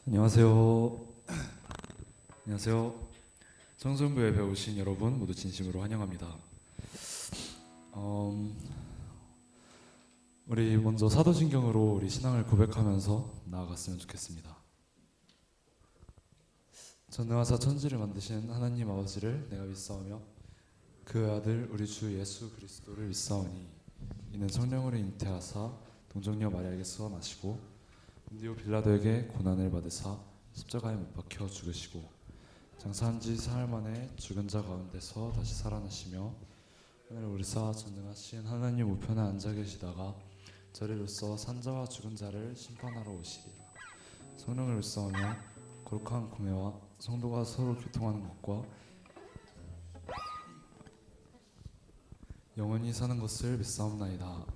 안녕하세요. 안녕하세요. 청소년부에 배우신 여러분 모두 진심으로 환영합니다. 우리 먼저 사도신경으로 우리 신앙을 고백하면서 나아갔으면 좋겠습니다. 전능하사 천지를 만드신 하나님 아버지를 내가 믿사오며 그 아들 우리 주 예수 그리스도를 믿사오니 이는 성령으로 잉태하사 동정녀 마리아에게서 나시고 본디오 빌라도에게 고난을 받으사 십자가에 못 박혀 죽으시고 장사한 지 사흘 만에 죽은 자 가운데서 다시 살아나시며 하늘 오르사 전능하신 하나님 우편에 앉아 계시다가 저리로서 산자와 죽은 자를 심판하러 오시리라. 성령을 믿사오며 거룩한 공회와 성도가 서로 교통하는 것과 영원히 사는 것을 믿사옵나이다.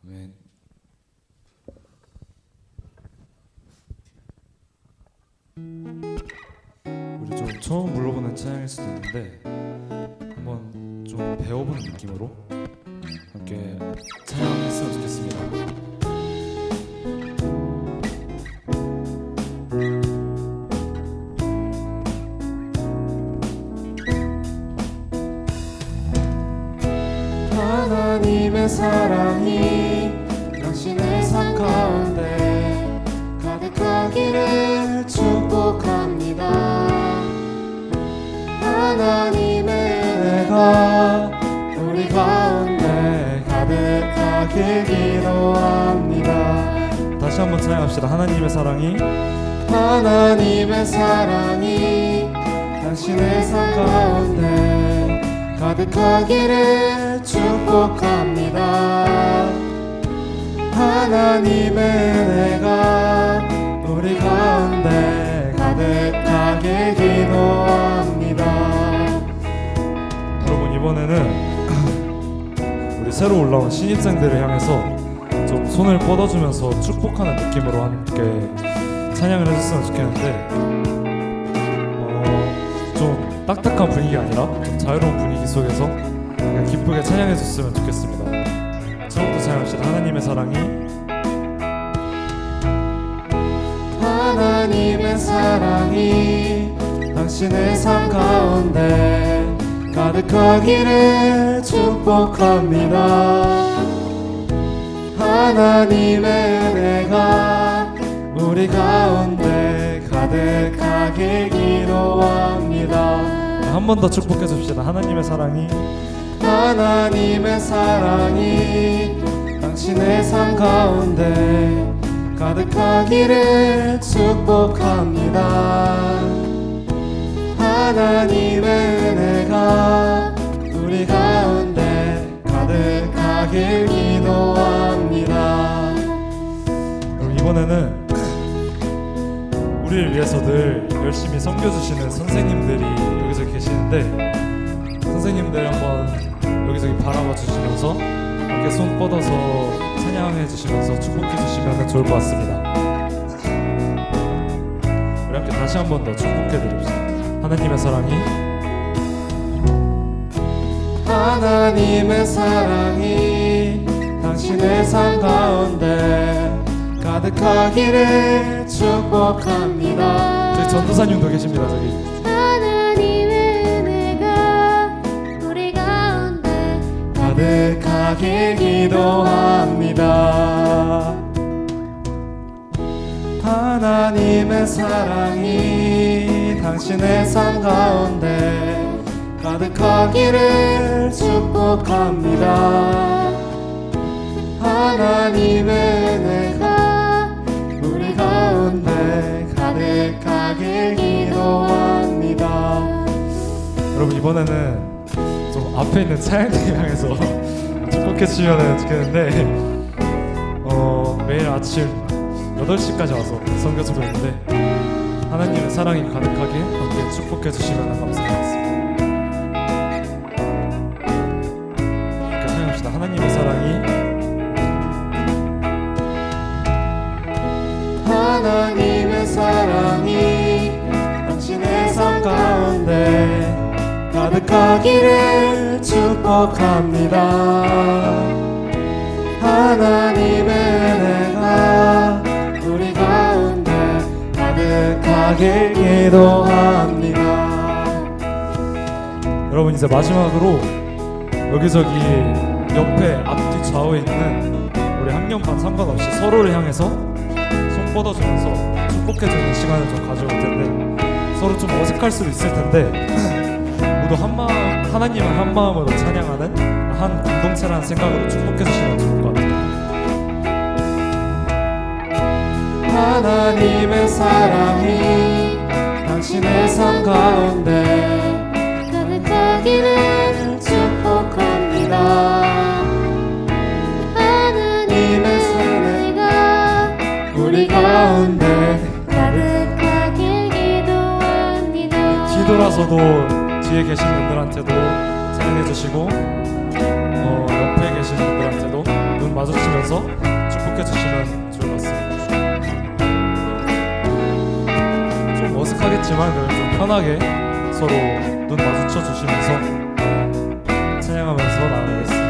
아멘. 우리 좀 처음 불러보는 찬양일 수도 있는데 한번 좀 배워보는 느낌으로 함께 찬양했으면 좋겠습니다. 하나님의 사랑이 당신의 삶 가운데 가득하기를 축복합니다. 하나님의 은혜가 우리 가운데 가득하길 기도합니다. 다시 한번 찬양합시다. 하나님의 사랑이 당신의 삶 가운데 가득하기를 축복합니다. 하나님의 은혜가 우리 가운데 가득하게 기도합니다. 여러분, 이번에는 우리 새로 올라온 신입생들을 향해서 좀 손을 뻗어주면서 축복하는 느낌으로 함께 찬양을 해줬으면 좋겠는데 좀 딱딱한 분위기 아니라 좀 자유로운 분위기 속에서 그냥 기쁘게 찬양해줬으면 좋겠습니다. 처음부터 찬양합시다. 하나님의 사랑이 당신의 삶 가운데 가득하기를 축복합니다. 하나님의 은혜가 우리 가운데 가득하길 기도합니다. 한 번 더 축복해 줍시다. 하나님의 사랑이 당신의 삶 가운데 가득하기를 축복합니다. 하나님의 은혜가 우리 가운데 가득하길 기도합니다. 그럼 이번에는 우리를 위해서 늘 열심히 섬겨주시는 선생님들이 여기서 계시는데 선생님들 한번 여기저기 바라봐 주시면서 이렇게 손 뻗어서 찬양해 주시면서 축복해 주시면 좋을 것 같습니다. 우리 함께 다시 한 번 더 축복해 드립시다. 하나님의 사랑이 당신의 삶 가운데 가득하기를 축복합니다. 저기 전도사님도 계십니다. 저기 하나님의 은혜가 우리 가운데 가득하길 기도합니다. 하나님의 사랑이 당신의 삶 가운데 가득하기를 축복합니다. 하나님의 은혜가 우리 가운데 가득하길 기도합니다. 여러분, 이번에는 좀 앞에 있는 찬양팀 향해서 축복해 주시면 좋겠는데 매일 아침 8시까지 와서 섬겨주고 있는데 하나님의 사랑이 가득하게 함께 축복해 주시면 감사하겠습니다. 이렇게 찬양합시다. 하나님의 사랑이 당신의 삶 가운데 가득하기를 축복합니다. 하나님의 은혜가 우리 가운데 가득 가득하게 기도합니다. 여러분 이제 마지막으로 여기저기 옆에 앞뒤 좌우에 있는 우리 학년반 상관없이 서로를 향해서 손 뻗어주면서 축복해주는 시간을 좀 가져올 텐데 서로 좀 어색할 수도 있을 텐데 모두 한 마음, 하나님을 한 마음으로 찬양하는 한 공동체라는 생각으로 축복해주시면 좋을 것 같아요. 하나님의 사랑이 당신의 삶 가운데 가득하기를 축복합니다. 하나님의 사랑이가 우리 가운데 가득하길 기도합니다. 뒤돌아서도 뒤에 계신 분들한테도 찬양해 주시고 옆에 계신 분들한테도 눈 마주치면서 축복해 주시면 좋을 것 같습니다. 좀 어색하겠지만 그래도 좀 편하게 서로 눈 마주쳐 주시면서 찬양하면서 나누겠습니다.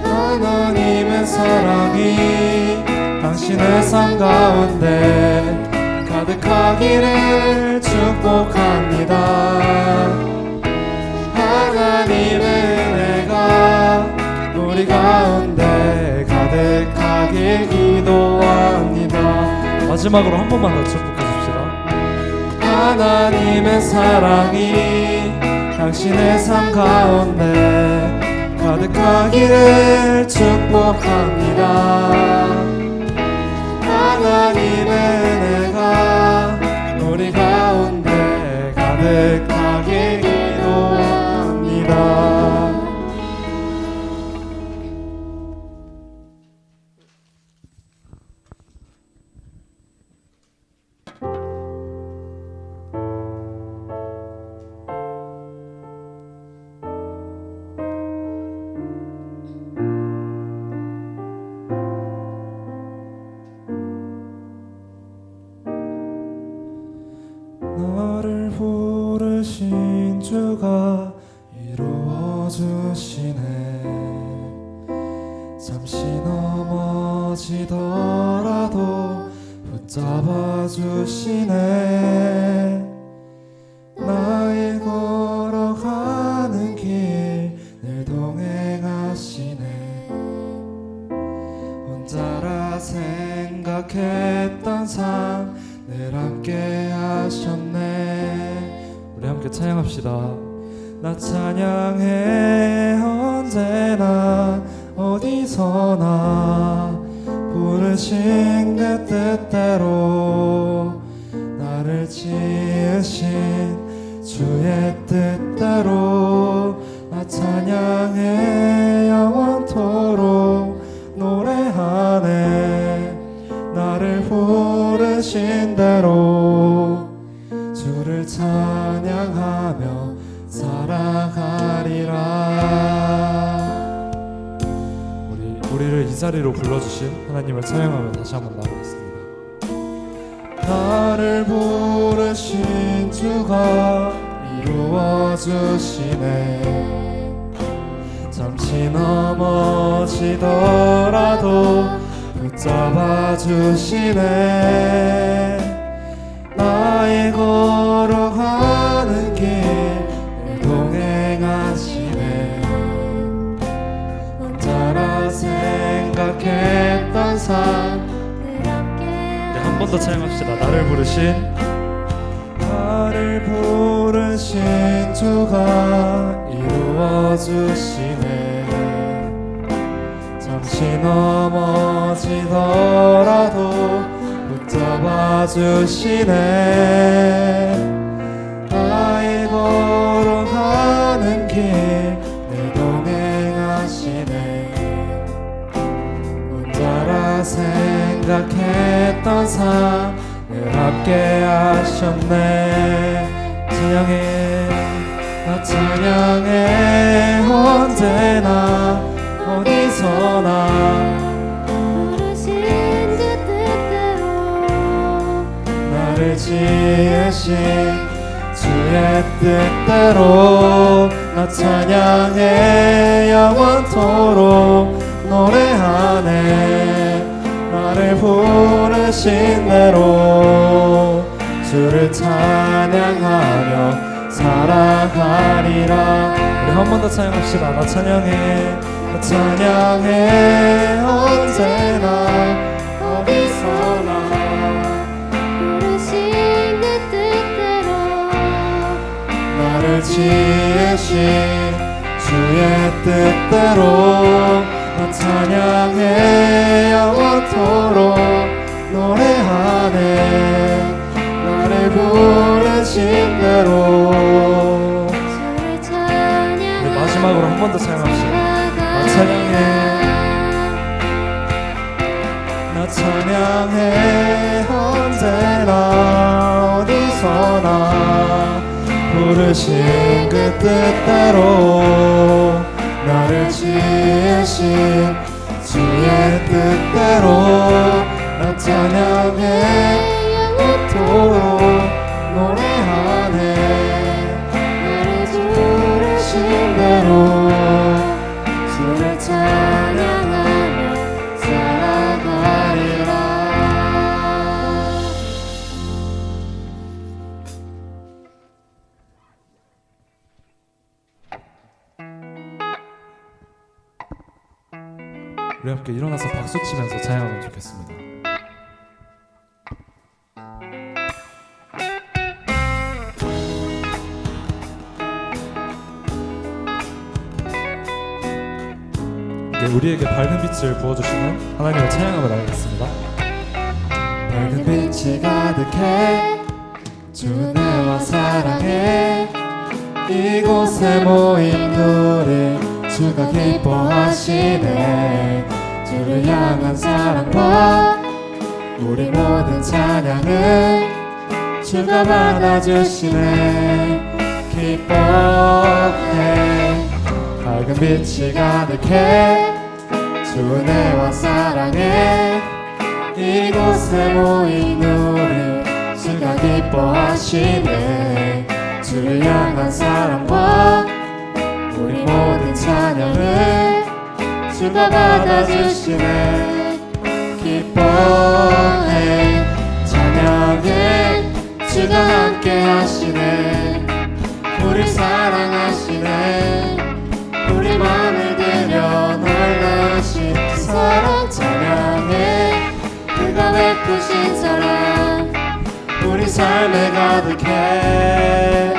하나님의 사랑이 당신의 삶 가운데 가득하기를 축복합니다. 하나님의 은혜가 우리 가운데 가득하길 기도합니다. 마지막으로 한 번만 더 축복해 줍시다. 하나님의 사랑이 당신의 삶 가운데 가득하기를 축복합니다. 하나님의 은혜가 우리 가운데 가득하게 기도합니다. 나를 부르신 주가 이루어 주시네. 잠시 넘어지더라도 붙잡아 주시네. 나의 걸어가는 길 늘 동행하시네. 혼자라 생각했던 삶 늘 함께 하셨네. 우리 함께 찬양합시다. 나 찬양해 언제나 어디서나 부르신 그 뜻대로 나를 지으신 주의 뜻대로 나 찬양해 영원토록 노래하네. 나를 부르신 대로 주를 찬양하며 살아가리라. 우리를 이 자리로 불러주신 하나님을 찬양하며 다시 한번 나가겠습니다. 나를 부르신 주가 이루어 주시네. 잠시 넘어지더라도 붙잡아 주시네. 나의 걸어가는 길 동행하시네. 혼자라 생각했던 삶 네, 한 번 더 찬양합시다. 나를 부르신 주가 이루어 주시네. 잠시 넘어지더라도 붙잡아 주시네. 나의 걸어가는 길 늘 동행하시네. 혼자라 생각했던 삶 늘 함께 하셨네. 찬양해 나 찬양해 언제나 어디서나 부르신 그 뜻대로 나를 지으신 주의 뜻대로 나 찬양해 영원토록 노래하네. 나를 부르신 대로 주를 찬양하며 살아가리라. 우리 한 번 더 찬양합시다. 나 찬양해, 나 찬양해 언제나 어디서나 부르신 그 뜻대로 나를 지으신 주의 뜻대로 나 찬양해 영원토록 노래하네 나를 부르신 대로. 주를 찬양하며 우리 마지막으로 한 번 더 찬양합시다. 나 찬양해, 나 찬양해 언제나 어디서나 부르신 그 뜻대로 나를 지으신 주의 뜻대로 나 찬양해 영원토록 노래하네 나를 부르신 대로 주를 찬양하며 살아가리라. 우리 함께 일어나서 박수 치면서 찬양하면 좋겠습니다. 이제 우리에게 밝은 빛을 부어주시는 하나님을 찬양하며 나가겠습니다. 밝은 빛이 가득해 주 내와 사랑해 이곳에 모인 우리 주가 기뻐하시네 주를 향한 사랑과 우리 모든 찬양은 주가 받아주시네 기뻐해 밝은 빛이 가득해 주 내와 사랑해 이곳에 모인 우리 주가 기뻐하시네 주를 향한 사랑과 우리 모든 찬양을 주가 받아주시네 기뻐해 찬양해 주가 함께 하시네 우리 사랑하시네 우리 맘을 들여 놀라신 그 사랑 찬양해 그가 베푸신 사랑 우리 삶에 가득해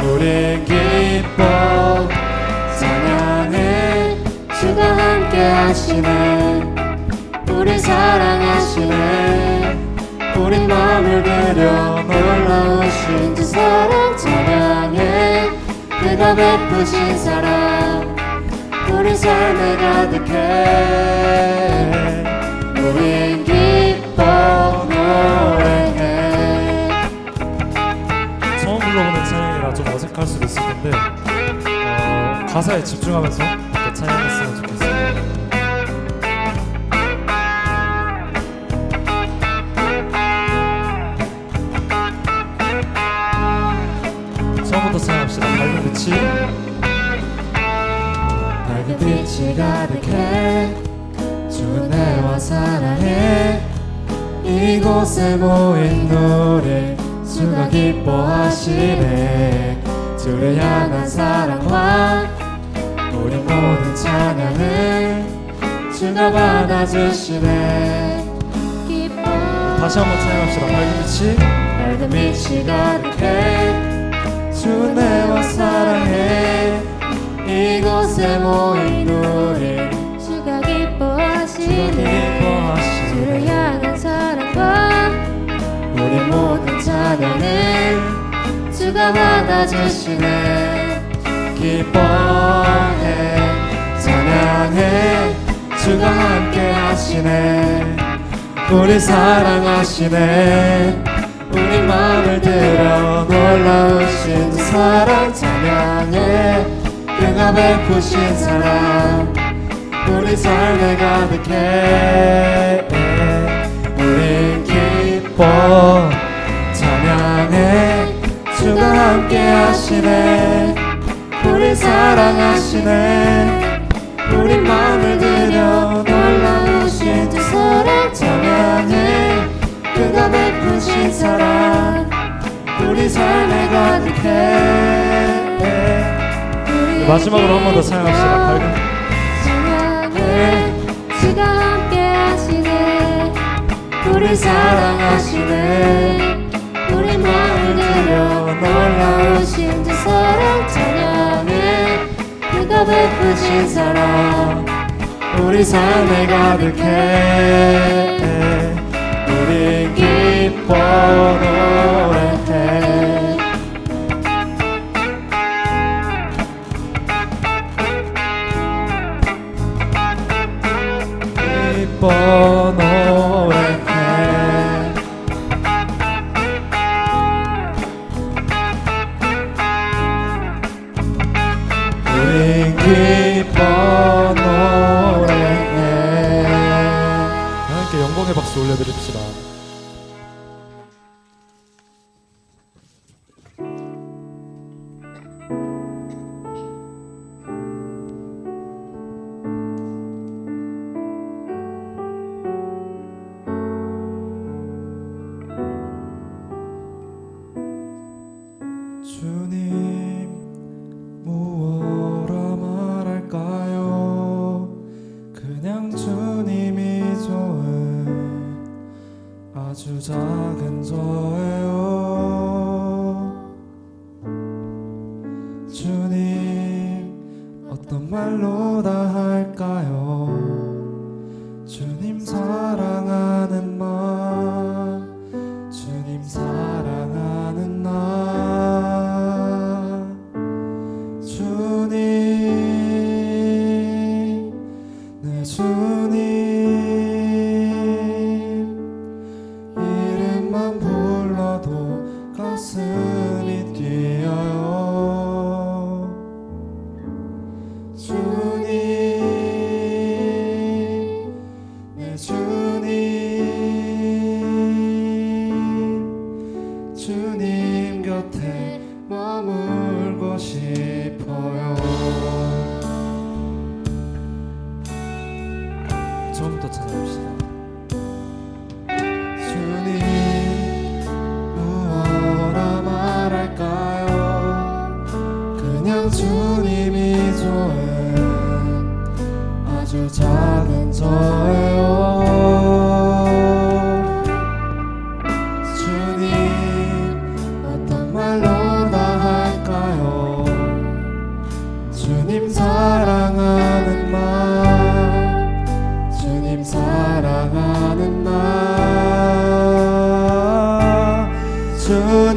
우린 기뻐 찬양해 주가 함께 하시네 우리 사랑하시네 우리 맘을 들여 놀라우신 그 사랑 찬양해 그가 베푸신 사랑 우리 삶에 가득해 우린 기뻐 노래해. 처음 불러보는 찬양이라 좀 어색할 수도 있을 텐데 가사에 집중하면서 이렇게 찬양했으면 좋겠습니다. 처음부터 찬양합시다. 밝은 빛이 밝은 빛이 가득해 주 내와 사랑해 이곳에 모인 우리 주가 기뻐하시네 주를 향한 사랑과 우리 모든 찬양을 주가 받아주시네 기뻐 다시 한번 찬양합시다. 밝은 빛이 가득해 주 내와 사랑해 이곳에 모인 우리 주가 기뻐하시네 주를 향한 사랑과 우리 모든 찬양을 주가 받아주시네 기뻐해 찬양해 주가 함께 하시네 우리 사랑하시네 우리 마음을 들여 놀라우신 그 사랑 찬양해 그가 베푸신 사랑 우리 삶에 가득해 우린 기뻐 찬양해 주가 함께 하시네 우리 사랑하시네 우리 마음을 들여 놀라우신 그 사랑 우리 삶에 가득해. 마지막으로 한 번 더 찬양합시다. 밝은 찬양해 주가 함께 하시네 우리 사랑하시네 우리 마음을 들여 놀라우신 주 사랑 찬양해 그가 베푸신 사랑 우리 삶에 가득해. 우리 기뻐 노래해. 기뻐 노래해. 우리 기뻐 노래해. 함께 영광의 박수 올려드립시다. 주님 무엇라 말할까요? 그냥 주님이 좋은 아주 작은 저예요. 주님 어떤 말로 다 할까요? 주님 사랑하는 말, 주님 사랑하는 나. 주님 내 주님 이름만 불러도 가슴이 뛰어요. 주님 내 주님 주님 곁에 머물고 싶어요. 처음부터 찾아봅시다. 주님 무엇라 말할까요? 그냥 주님이 좋은 아주 작은 저예요. 주님 어떤 말로 다 할까요? 주님 사랑하는 말, 주님 사랑하는 나. 주님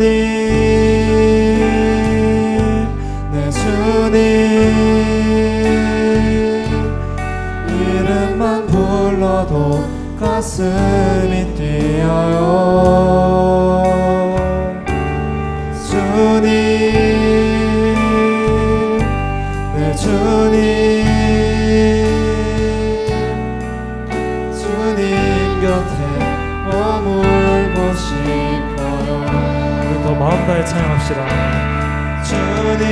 내 주님 이름만 불러도 가슴이 뛰어요. 주님 내 주님 주님 곁에 머물고 싶어요. 우리 더 마음 다해 찬양합시다. 주님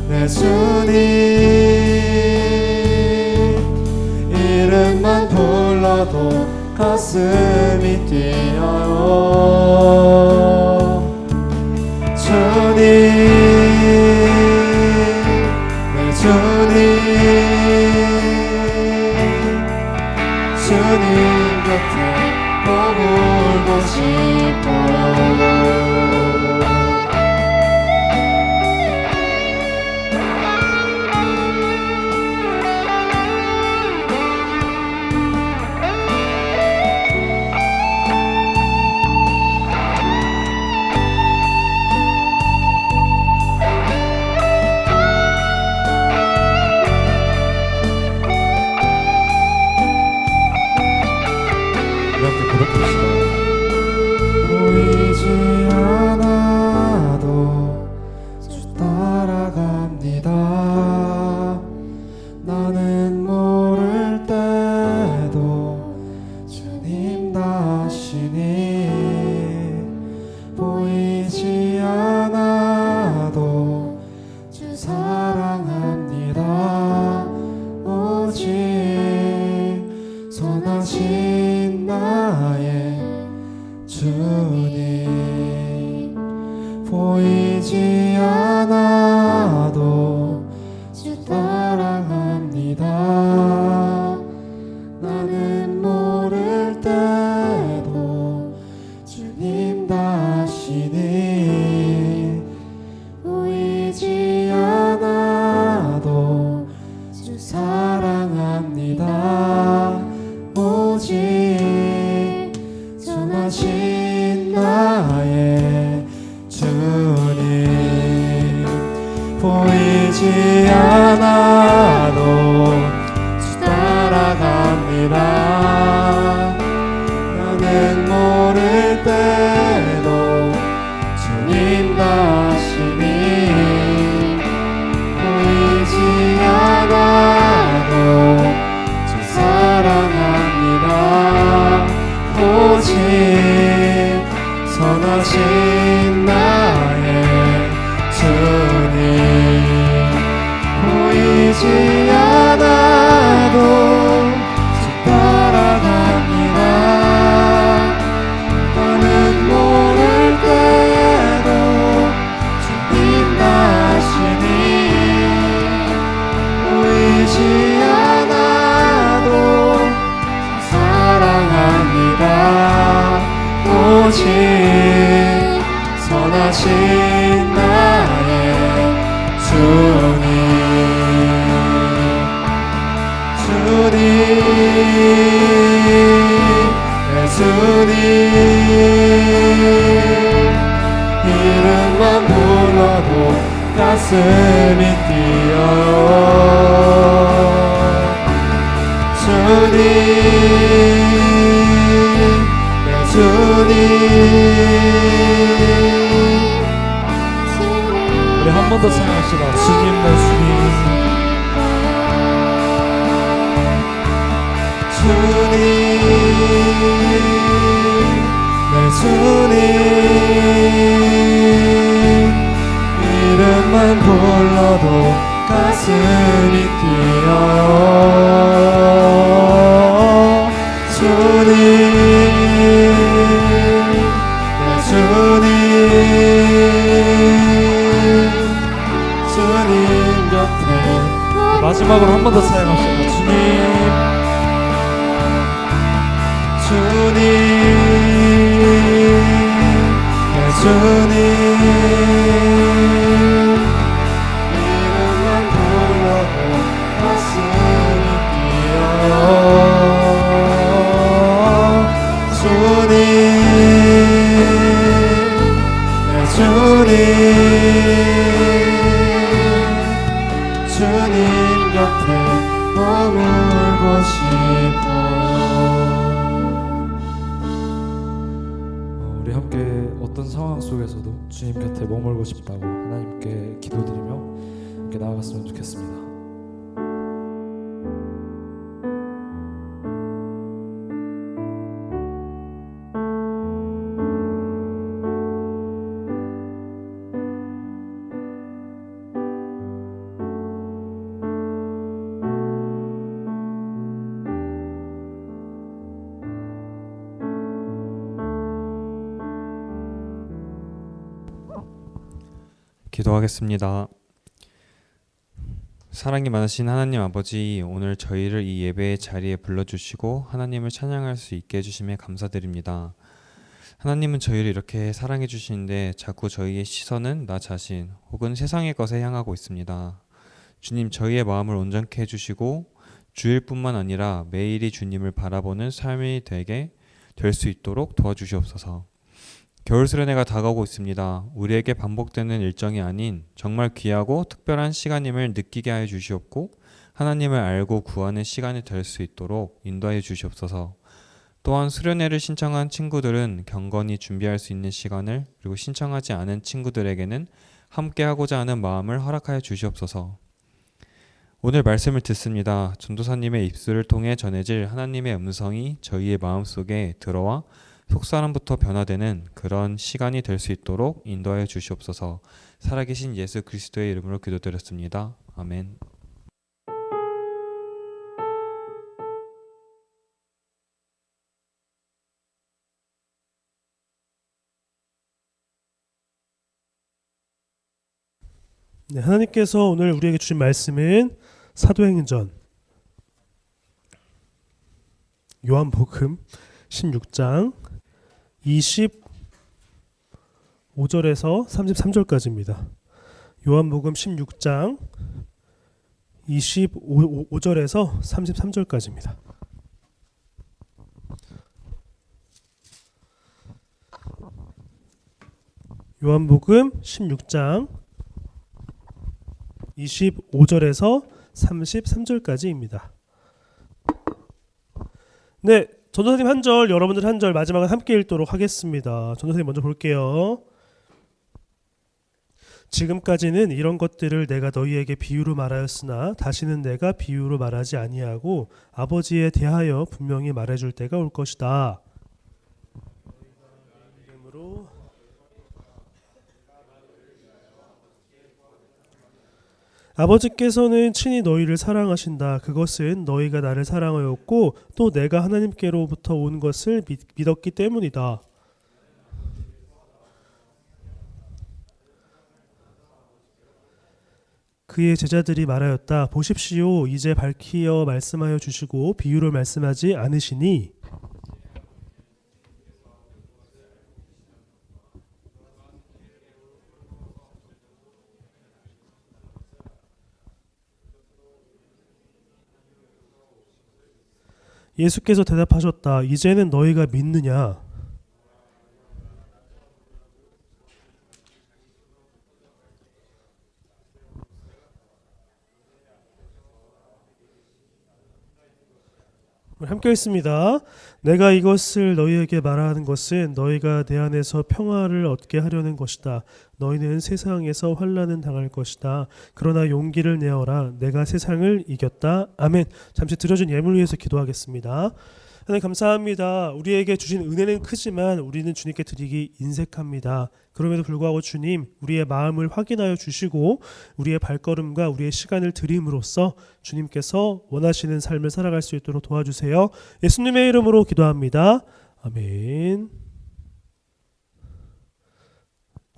내 주님 이름만 불러도 가슴이 뛰어요. 주님 내 주님 주님 곁에 머물고 싶어요. 우리 함께 고백합시다. 사랑합니다. 나는 모를 때도 주님 다시니 보이지 않아도 주 사랑합니다. 오직 전하신 나의 주님 보이지 않아도 주 따라갑니다. 나는 모를 때도 주님 다시니 보이지 않아도 주 사랑합니다. 오직 선하신 나의 주님 보이지 않아도 주 따라갑니다. 나는 모를 때도 주님 다시니 보이지 않아도 사랑합니다. 오직 선하신 나의 주님 주님 내 주님 이름만 불러도 가슴이 뛰어요. 주님 내 주님 우리 한 번 더 찬양합시다. 주님 내 주님. 주님 내 주님 이름만 불러도 가슴이 뛰어요. 주님 내 주님 주님 곁에 마지막으로 한 번 더 찬양합시다. 주님. 주님 내 주님 이름만 불러도 가슴이 뛰어요. 주님 내 주님 주님 곁에 머물고 싶어요. 우리 함께 어떤 상황 속에서도 주님 곁에 머물고 싶다고 하나님께 기도드리며 함께 나아갔으면 좋겠습니다. 기도하겠습니다. 사랑이 많으신 하나님 아버지, 오늘 저희를 이 예배의 자리에 불러주시고 하나님을 찬양할 수 있게 해주심에 감사드립니다. 하나님은 저희를 이렇게 사랑해 주시는데 자꾸 저희의 시선은 나 자신 혹은 세상의 것에 향하고 있습니다. 주님, 저희의 마음을 온전케 해주시고 주일 뿐만 아니라 매일이 주님을 바라보는 삶이 되게 될 수 있도록 도와주시옵소서. 겨울 수련회가 다가오고 있습니다. 우리에게 반복되는 일정이 아닌 정말 귀하고 특별한 시간임을 느끼게 하여 주시옵고 하나님을 알고 구하는 시간이 될 수 있도록 인도하여 주시옵소서. 또한 수련회를 신청한 친구들은 경건히 준비할 수 있는 시간을, 그리고 신청하지 않은 친구들에게는 함께하고자 하는 마음을 허락하여 주시옵소서. 오늘 말씀을 듣습니다. 전도사님의 입술을 통해 전해질 하나님의 음성이 저희의 마음속에 들어와 속사람부터 변화되는 그런 시간이 될 수 있도록 인도하여 주시옵소서. 살아계신 예수 그리스도의 이름으로 기도드렸습니다. 아멘. 네, 하나님께서 오늘 우리에게 주신 말씀은 사도행전 요한복음 16장 25절에서 33절까지입니다. 요한복음 16장 25절에서 33절까지입니다. 요한복음 16장 25절에서 33절까지입니다. 네, 전도사님 한 절, 여러분들 한 절, 마지막은 함께 읽도록 하겠습니다. 전도사님 먼저 볼게요. 지금까지는 이런 것들을 내가 너희에게 비유로 말하였으나 다시는 내가 비유로 말하지 아니하고 아버지에 대하여 분명히 말해줄 때가 올 것이다. 이름으로 아버지께서는 친히 너희를 사랑하신다. 그것은 너희가 나를 사랑하였고 또 내가 하나님께로부터 온 것을 믿었기 때문이다. 그의 제자들이 말하였다. 보십시오. 이제 밝히어 말씀하여 주시고 비유를 말씀하지 않으시니 예수께서 대답하셨다. 이제는 너희가 믿느냐? 함께 읽습니다. 내가 이것을 너희에게 말하는 것은 너희가 내 안에서 평화를 얻게 하려는 것이다. 너희는 세상에서 환난은 당할 것이다. 그러나 용기를 내어라. 내가 세상을 이겼다. 아멘. 잠시 드려준 예물 위해서 기도하겠습니다. 하나님 감사합니다. 우리에게 주신 은혜는 크지만 우리는 주님께 드리기 인색합니다. 그럼에도 불구하고 주님, 우리의 마음을 확인하여 주시고 우리의 발걸음과 우리의 시간을 드림으로써 주님께서 원하시는 삶을 살아갈 수 있도록 도와주세요. 예수님의 이름으로 기도합니다. 아멘.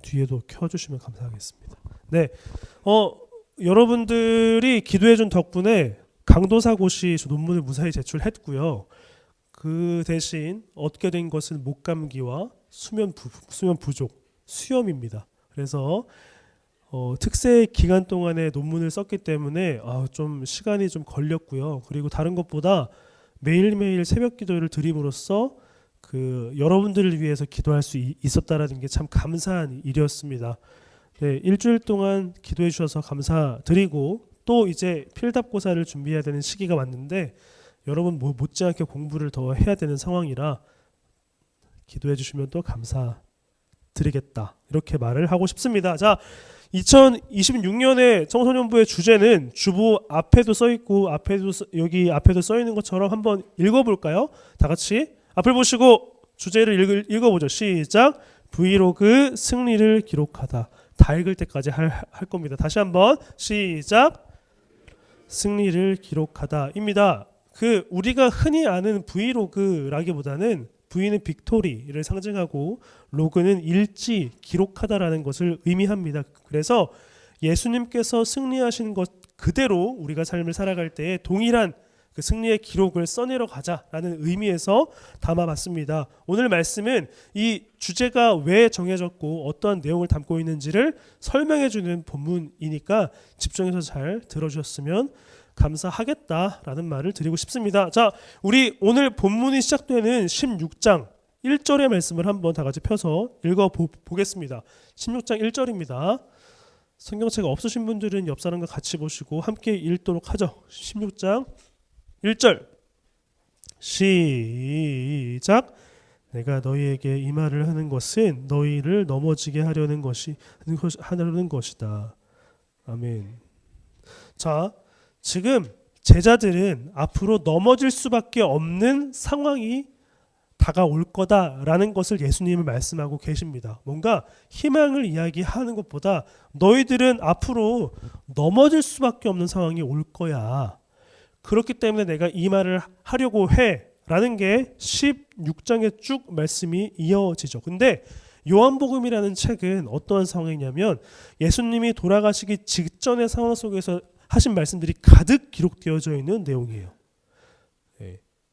뒤에도 켜주시면 감사하겠습니다. 네, 여러분들이 기도해준 덕분에 강도사고시 논문을 무사히 제출했고요. 그 대신 얻게 된 것은 목감기와 수면 부족, 수염입니다. 그래서 특세 기간 동안에 논문을 썼기 때문에 좀 시간이 좀 걸렸고요. 그리고 다른 것보다 매일매일 새벽 기도를 드림으로써 그 여러분들을 위해서 기도할 수 있었다라는 게 참 감사한 일이었습니다. 네, 일주일 동안 기도해 주셔서 감사드리고 또 이제 필답고사를 준비해야 되는 시기가 왔는데 여러분 못지않게 공부를 더 해야 되는 상황이라 기도해 주시면 또 감사드리겠다 이렇게 말을 하고 싶습니다. 자, 2026년의 청소년부의 주제는 주보 앞에도 써 있고 여기 앞에도 써 있는 것처럼 한번 읽어볼까요? 다 같이 앞을 보시고 주제를 읽어보죠. 시작. 브이로그 승리를 기록하다. 다 읽을 때까지 할 겁니다. 다시 한번 시작. 승리를 기록하다입니다. 그 우리가 흔히 아는 브이로그라기보다는 V는 빅토리를 상징하고 로그는 일지, 기록하다라는 것을 의미합니다. 그래서 예수님께서 승리하신 것 그대로 우리가 삶을 살아갈 때에 동일한 그 승리의 기록을 써내려 가자라는 의미에서 담아봤습니다. 오늘 말씀은 이 주제가 왜 정해졌고 어떠한 내용을 담고 있는지를 설명해주는 본문이니까 집중해서 잘 들어주셨으면 감사하겠다라는 말을 드리고 싶습니다. 자, 우리 오늘 본문이 시작되는 16장 1절의 말씀을 한번 다 같이 펴서 읽어보겠습니다. 16장 1절입니다. 성경책 없으신 분들은 옆 사람과 같이 보시고 함께 읽도록 하죠. 16장 1절 시작. 내가 너희에게 이 말을 하는 것은 너희를 넘어지게 하려는 것이다. 아멘. 자, 지금 제자들은 앞으로 넘어질 수밖에 없는 상황이 다가올 거다라는 것을 예수님은 말씀하고 계십니다. 뭔가 희망을 이야기하는 것보다 너희들은 앞으로 넘어질 수밖에 없는 상황이 올 거야. 그렇기 때문에 내가 이 말을 하려고 해 라는 게 16장에 쭉 말씀이 이어지죠. 근데 요한복음이라는 책은 어떠한 상황이냐면 예수님이 돌아가시기 직전의 상황 속에서 하신 말씀들이 가득 기록되어져 있는 내용이에요. 네.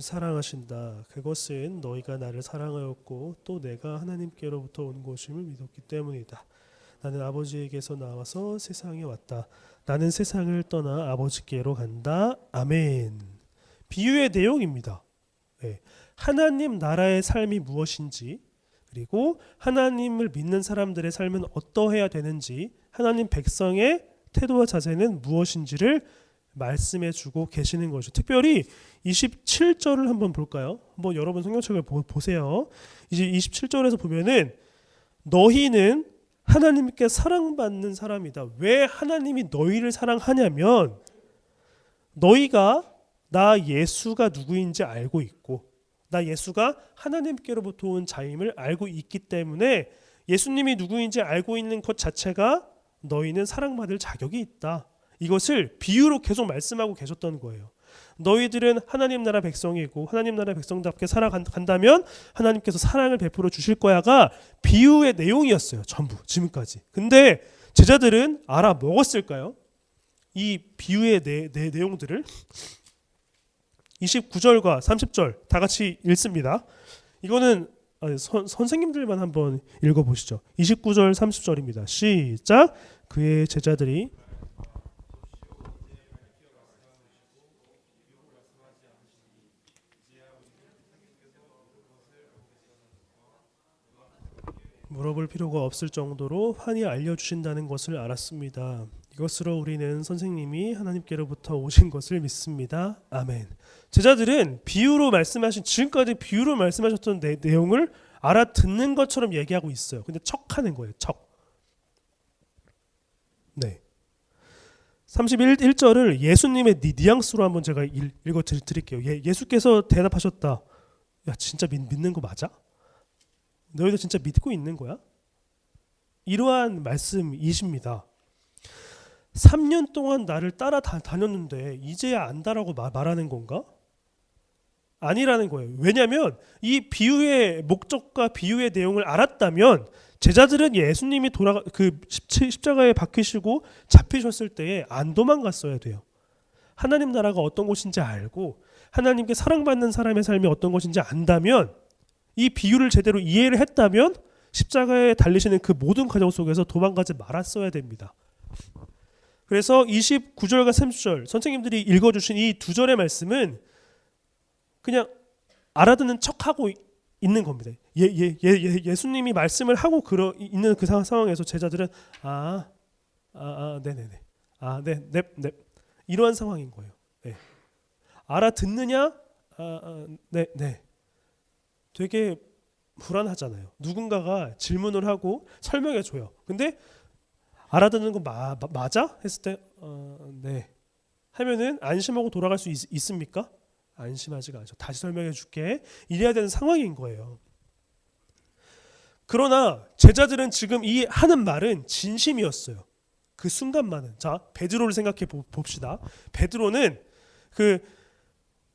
사랑하신다. 그것은 너희가 나를 사랑하였고 또 내가 하나님께로부터 온 것임을 믿었기 때문이다. 나는 아버지에게서 나와서 세상에 왔다. 나는 세상을 떠나 아버지께로 간다. 아멘. 비유의 내용입니다. 네. 하나님 나라의 삶이 무엇인지, 그리고 하나님을 믿는 사람들의 삶은 어떠해야 되는지, 하나님 백성의 태도와 자세는 무엇인지를 말씀해 주고 계시는 것이죠. 특별히 27절을 한번 볼까요? 한번 여러분 성경책을 보세요. 이제 27절에서 보면은 너희는 하나님께 사랑받는 사람이다. 왜 하나님이 너희를 사랑하냐면 너희가 나 예수가 누구인지 알고 있고 나 예수가 하나님께로부터 온 자임을 알고 있기 때문에 예수님이 누구인지 알고 있는 것 자체가 너희는 사랑받을 자격이 있다. 이것을 비유로 계속 말씀하고 계셨던 거예요. 너희들은 하나님 나라 백성이고 하나님 나라 백성답게 살아간다면 하나님께서 사랑을 베풀어 주실 거야가 비유의 내용이었어요. 전부 지금까지. 근데 제자들은 알아먹었을까요? 이 비유의 내용들을 29절과 30절 다 같이 읽습니다. 이거는 선생님들만 한번 읽어보시죠. 29절 30절입니다. 시작. 그의 제자들이 물어볼 필요가 없을 정도로 환히 알려주신다는 것을 알았습니다. 이것으로 우리는 선생님이 하나님께로부터 오신 것을 믿습니다. 아멘. 제자들은 비유로 말씀하신 지금까지 비유로 말씀하셨던 내용을 알아듣는 것처럼 얘기하고 있어요. 근데 척하는 거예요. 척. 네. 31절을 예수님의 뉘앙스로 한번 제가 읽어 드릴게요. 예수께서 대답하셨다. 야, 진짜 믿는 거 맞아? 너희도 진짜 믿고 있는 거야? 이러한 말씀이십니다. 3년 동안 나를 따라다녔는데 이제야 안다라고 말하는 건가? 아니라는 거예요. 왜냐하면 이 비유의 목적과 비유의 내용을 알았다면 제자들은 예수님이 십자가에 박히시고 잡히셨을 때에 안 도망갔어야 돼요. 하나님 나라가 어떤 곳인지 알고 하나님께 사랑받는 사람의 삶이 어떤 것인지 안다면 이 비유를 제대로 이해를 했다면 십자가에 달리시는 그 모든 과정 속에서 도망가지 말았어야 됩니다. 그래서 29절과 30절 선생님들이 읽어주신 이 두 절의 말씀은 그냥 알아듣는 척하고 있는 겁니다. 예수님이 말씀을 하고 있는 그 상황에서 제자들은 네네네, 네 이러한 상황인 거예요. 네. 알아듣느냐? 네. 되게 불안하잖아요. 누군가가 질문을 하고 설명해 줘요. 근데 알아듣는 거 맞아? 했을 때 네. 하면은 안심하고 돌아갈 수 있습니까? 안심하지가 않죠. 다시 설명해 줄게. 이래야 되는 상황인 거예요. 그러나 제자들은 지금 이 하는 말은 진심이었어요. 그 순간만은. 자, 베드로를 생각해 봅시다. 베드로는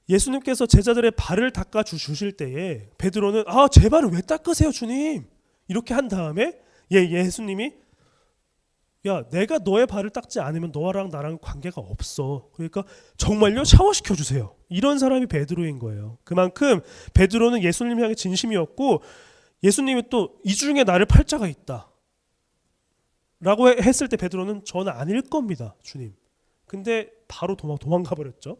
예수님께서 제자들의 발을 닦아 주실 때에 베드로는 제 발을 왜 닦으세요, 주님? 이렇게 한 다음에 예수님이 야, 내가 너의 발을 닦지 않으면 너랑 나랑 관계가 없어. 그러니까 정말요? 샤워시켜 주세요. 이런 사람이 베드로인 거예요. 그만큼 베드로는 예수님 향해 진심이었고 예수님이 또 이 중에 나를 팔자가 있다 라고 했을 때 베드로는 저는 아닐 겁니다, 주님. 근데 바로 도망가 버렸죠.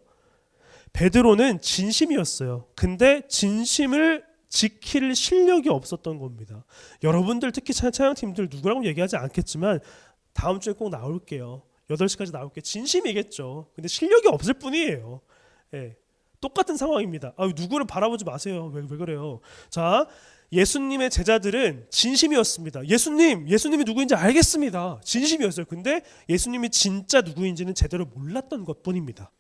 베드로는 진심이었어요. 근데 진심을 지킬 실력이 없었던 겁니다. 여러분들 특히 찬양팀들 누구라고 얘기하지 않겠지만 다음 주에 꼭 나올게요. 8시까지 나올게요. 진심이겠죠. 근데 실력이 없을 뿐이에요. 예. 똑같은 상황입니다. 누구를 바라보지 마세요. 왜 그래요? 자, 예수님의 제자들은 진심이었습니다. 예수님이 누구인지 알겠습니다. 진심이었어요. 근데 예수님이 진짜 누구인지는 제대로 몰랐던 것뿐입니다.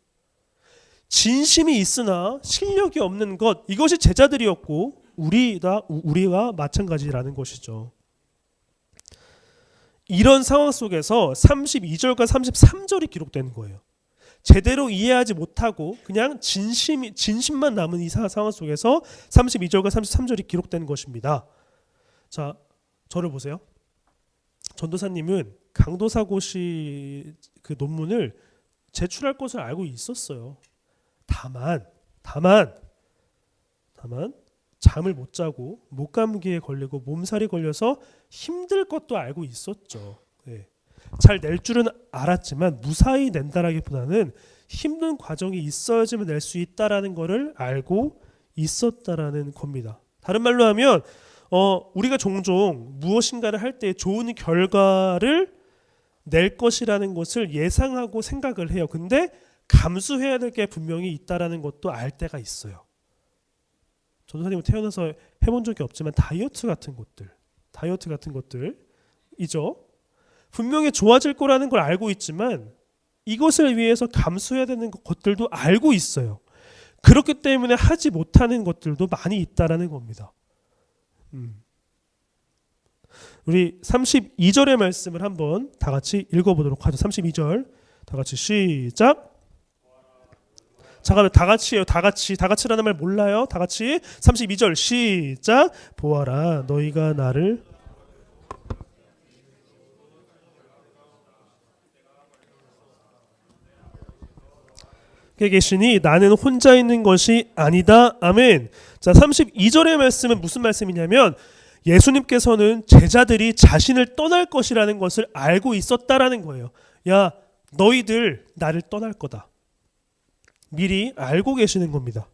진심이 있으나 실력이 없는 것, 이것이 제자들이었고 우리와 마찬가지라는 것이죠. 이런 상황 속에서 32절과 33절이 기록되는 거예요. 제대로 이해하지 못하고 그냥 진심만 남은 이 상황 속에서 32절과 33절이 기록되는 것입니다. 자, 저를 보세요. 전도사님은 강도사고시 그 논문을 제출할 것을 알고 있었어요. 다만 다만 잠을 못 자고 목감기에 걸리고 몸살이 걸려서 힘들 것도 알고 있었죠. 예. 잘 낼 줄은 알았지만 무사히 낸다라기보다는 힘든 과정이 있어야지만 낼 수 있다라는 것을 알고 있었다라는 겁니다. 다른 말로 하면 우리가 종종 무엇인가를 할 때 좋은 결과를 낼 것이라는 것을 예상하고 생각을 해요. 근데 감수해야 될 게 분명히 있다라는 것도 알 때가 있어요. 전도사님은 태어나서 해본 적이 없지만 다이어트 같은 것들이죠. 분명히 좋아질 거라는 걸 알고 있지만 이것을 위해서 감수해야 되는 것들도 알고 있어요. 그렇기 때문에 하지 못하는 것들도 많이 있다라는 겁니다. 우리 32절의 말씀을 한번 다 같이 읽어보도록 하죠. 32절 다 같이 시작. 잠깐만, 다 같이라는 말 몰라요? 다 같이 32절 시작. 보아라, 너희가 나를 계시니 나는 혼자 있는 것이 아니다. 아멘. 자, 32절의 말씀은 무슨 말씀이냐면 예수님께서는 제자들이 자신을 떠날 것이라는 것을 알고 있었다라는 거예요. 야, 너희들 나를 떠날 거다. 미리 알고 계시는 겁니다.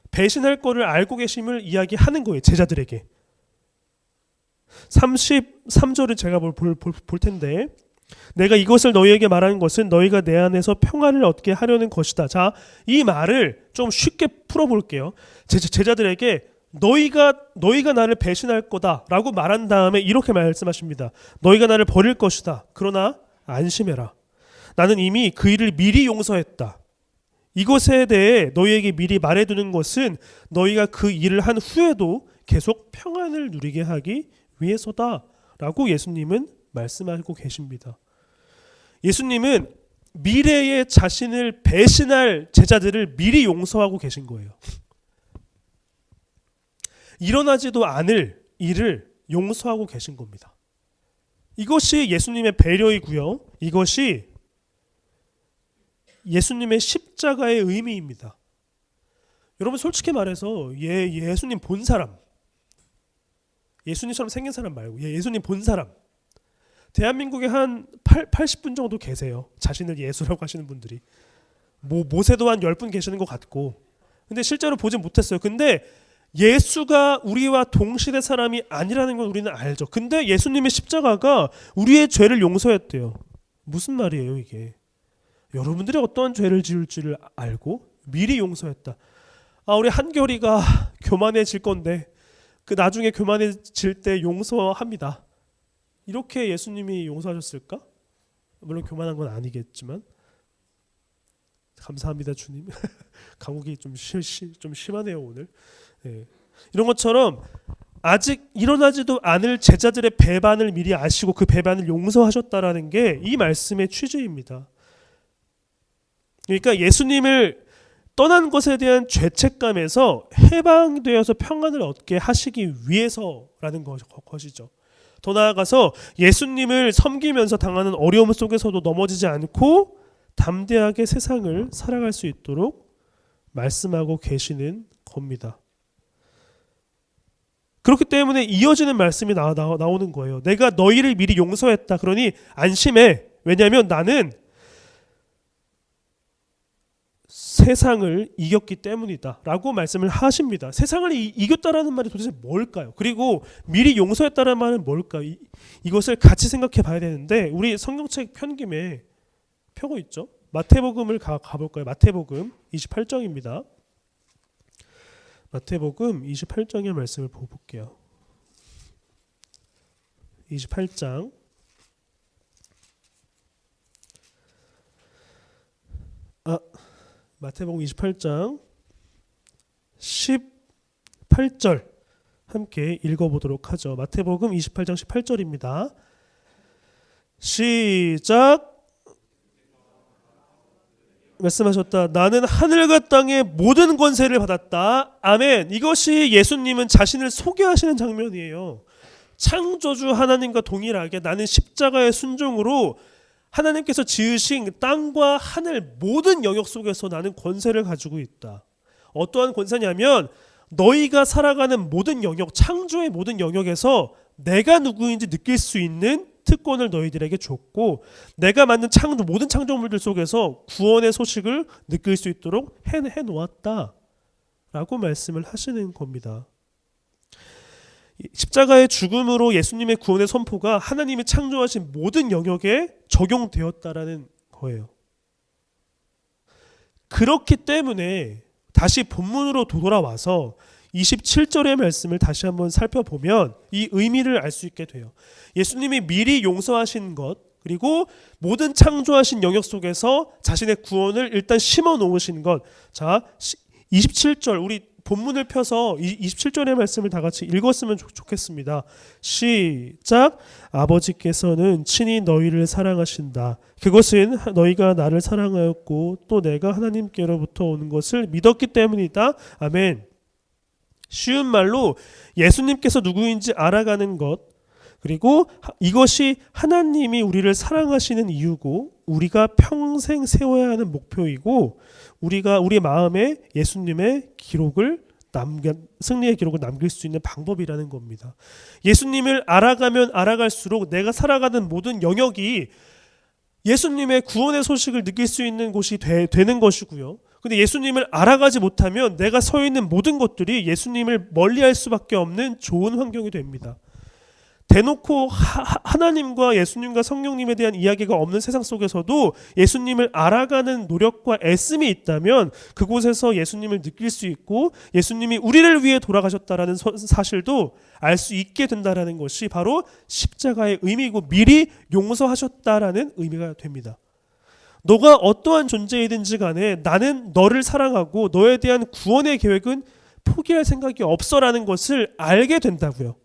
배신할 거를 알고 계심을 이야기하는 거예요. 제자들에게. 33절을 제가 볼 텐데, 내가 이것을 너희에게 말하는 것은 너희가 내 안에서 평안을 얻게 하려는 것이다. 자, 이 말을 좀 쉽게 풀어볼게요. 제자들에게 너희가 나를 배신할 거다라고 말한 다음에 이렇게 말씀하십니다. 너희가 나를 버릴 것이다. 그러나 안심해라. 나는 이미 그 일을 미리 용서했다. 이것에 대해 너희에게 미리 말해두는 것은 너희가 그 일을 한 후에도 계속 평안을 누리게 하기 위해서다라고 예수님은 말씀하고 계십니다. 예수님은 미래에 자신을 배신할 제자들을 미리 용서하고 계신 거예요. 일어나지도 않을 일을 용서하고 계신 겁니다. 이것이 예수님의 배려이고요. 이것이 예수님의 십자가의 의미입니다. 여러분 솔직히 말해서 예수님 본 사람, 예수님처럼 생긴 사람 말고 예수님 본 사람, 대한민국에 한 80분 정도 계세요. 자신을 예수라고 하시는 분들이. 모세도 한 10분 계시는 것 같고, 근데 실제로 보진 못했어요. 근데 예수가 우리와 동시대 사람이 아니라는 건 우리는 알죠. 근데 예수님의 십자가가 우리의 죄를 용서했대요. 무슨 말이에요 이게? 여러분들이 어떤 죄를 지을지를 알고 미리 용서했다. 우리 한결이가 교만해질 건데 그 나중에 교만해질 때 용서합니다. 이렇게 예수님이 용서하셨을까? 물론 교만한 건 아니겠지만 감사합니다 주님. 강욱이 좀 심하네요 오늘. 네. 이런 것처럼 아직 일어나지도 않을 제자들의 배반을 미리 아시고 그 배반을 용서하셨다라는 게 이 말씀의 취지입니다. 그러니까 예수님을 떠난 것에 대한 죄책감에서 해방되어서 평안을 얻게 하시기 위해서라는 것이죠. 더 나아가서 예수님을 섬기면서 당하는 어려움 속에서도 넘어지지 않고 담대하게 세상을 살아갈 수 있도록 말씀하고 계시는 겁니다. 그렇기 때문에 이어지는 말씀이 나오는 거예요. 내가 너희를 미리 용서했다. 그러니 안심해. 왜냐하면 나는 세상을 이겼기 때문이다 라고 말씀을 하십니다. 세상을 이겼다라는 말이 도대체 뭘까요? 그리고 미리 용서했다는 말은 뭘까요? 이것을 같이 생각해 봐야 되는데 우리 성경책 편김에 펴고 있죠. 마태복음을 가볼까요? 마태복음 28장입니다. 마태복음 28장의 말씀을 볼게요. 28장 마태복음 28장 18절 함께 읽어보도록 하죠. 마태복음 28장 18절입니다. 시작. 말씀하셨다. 나는 하늘과 땅의 모든 권세를 받았다. 아멘. 이것이 예수님은 자신을 소개하시는 장면이에요. 창조주 하나님과 동일하게 나는 십자가의 순종으로 하나님께서 지으신 땅과 하늘 모든 영역 속에서 나는 권세를 가지고 있다. 어떠한 권세냐면 너희가 살아가는 모든 영역, 창조의 모든 영역에서 내가 누구인지 느낄 수 있는 특권을 너희들에게 줬고 내가 만든 모든 창조물들 속에서 구원의 소식을 느낄 수 있도록 해놓았다 라고 말씀을 하시는 겁니다. 십자가의 죽음으로 예수님의 구원의 선포가 하나님이 창조하신 모든 영역에 적용되었다라는 거예요. 그렇기 때문에 다시 본문으로 돌아와서 27절의 말씀을 다시 한번 살펴보면 이 의미를 알 수 있게 돼요. 예수님이 미리 용서하신 것 그리고 모든 창조하신 영역 속에서 자신의 구원을 일단 심어 놓으신 것. 자, 27절 우리 본문을 펴서 27절의 말씀을 다 같이 읽었으면 좋겠습니다. 시작. 아버지께서는 친히 너희를 사랑하신다. 그것은 너희가 나를 사랑하였고 또 내가 하나님께로부터 오는 것을 믿었기 때문이다. 아멘. 쉬운 말로 예수님께서 누구인지 알아가는 것 그리고 이것이 하나님이 우리를 사랑하시는 이유고 우리가 평생 세워야 하는 목표이고 우리 마음에 예수님의 승리의 기록을 남길 수 있는 방법이라는 겁니다. 예수님을 알아가면 알아갈수록 내가 살아가는 모든 영역이 예수님의 구원의 소식을 느낄 수 있는 곳이 되는 것이고요. 근데 예수님을 알아가지 못하면 내가 서 있는 모든 것들이 예수님을 멀리할 수밖에 없는 좋은 환경이 됩니다. 대놓고 하나님과 예수님과 성령님에 대한 이야기가 없는 세상 속에서도 예수님을 알아가는 노력과 애씀이 있다면 그곳에서 예수님을 느낄 수 있고 예수님이 우리를 위해 돌아가셨다라는 사실도 알 수 있게 된다라는 것이 바로 십자가의 의미이고 미리 용서하셨다라는 의미가 됩니다. 너가 어떠한 존재이든지 간에 나는 너를 사랑하고 너에 대한 구원의 계획은 포기할 생각이 없어라는 것을 알게 된다고요.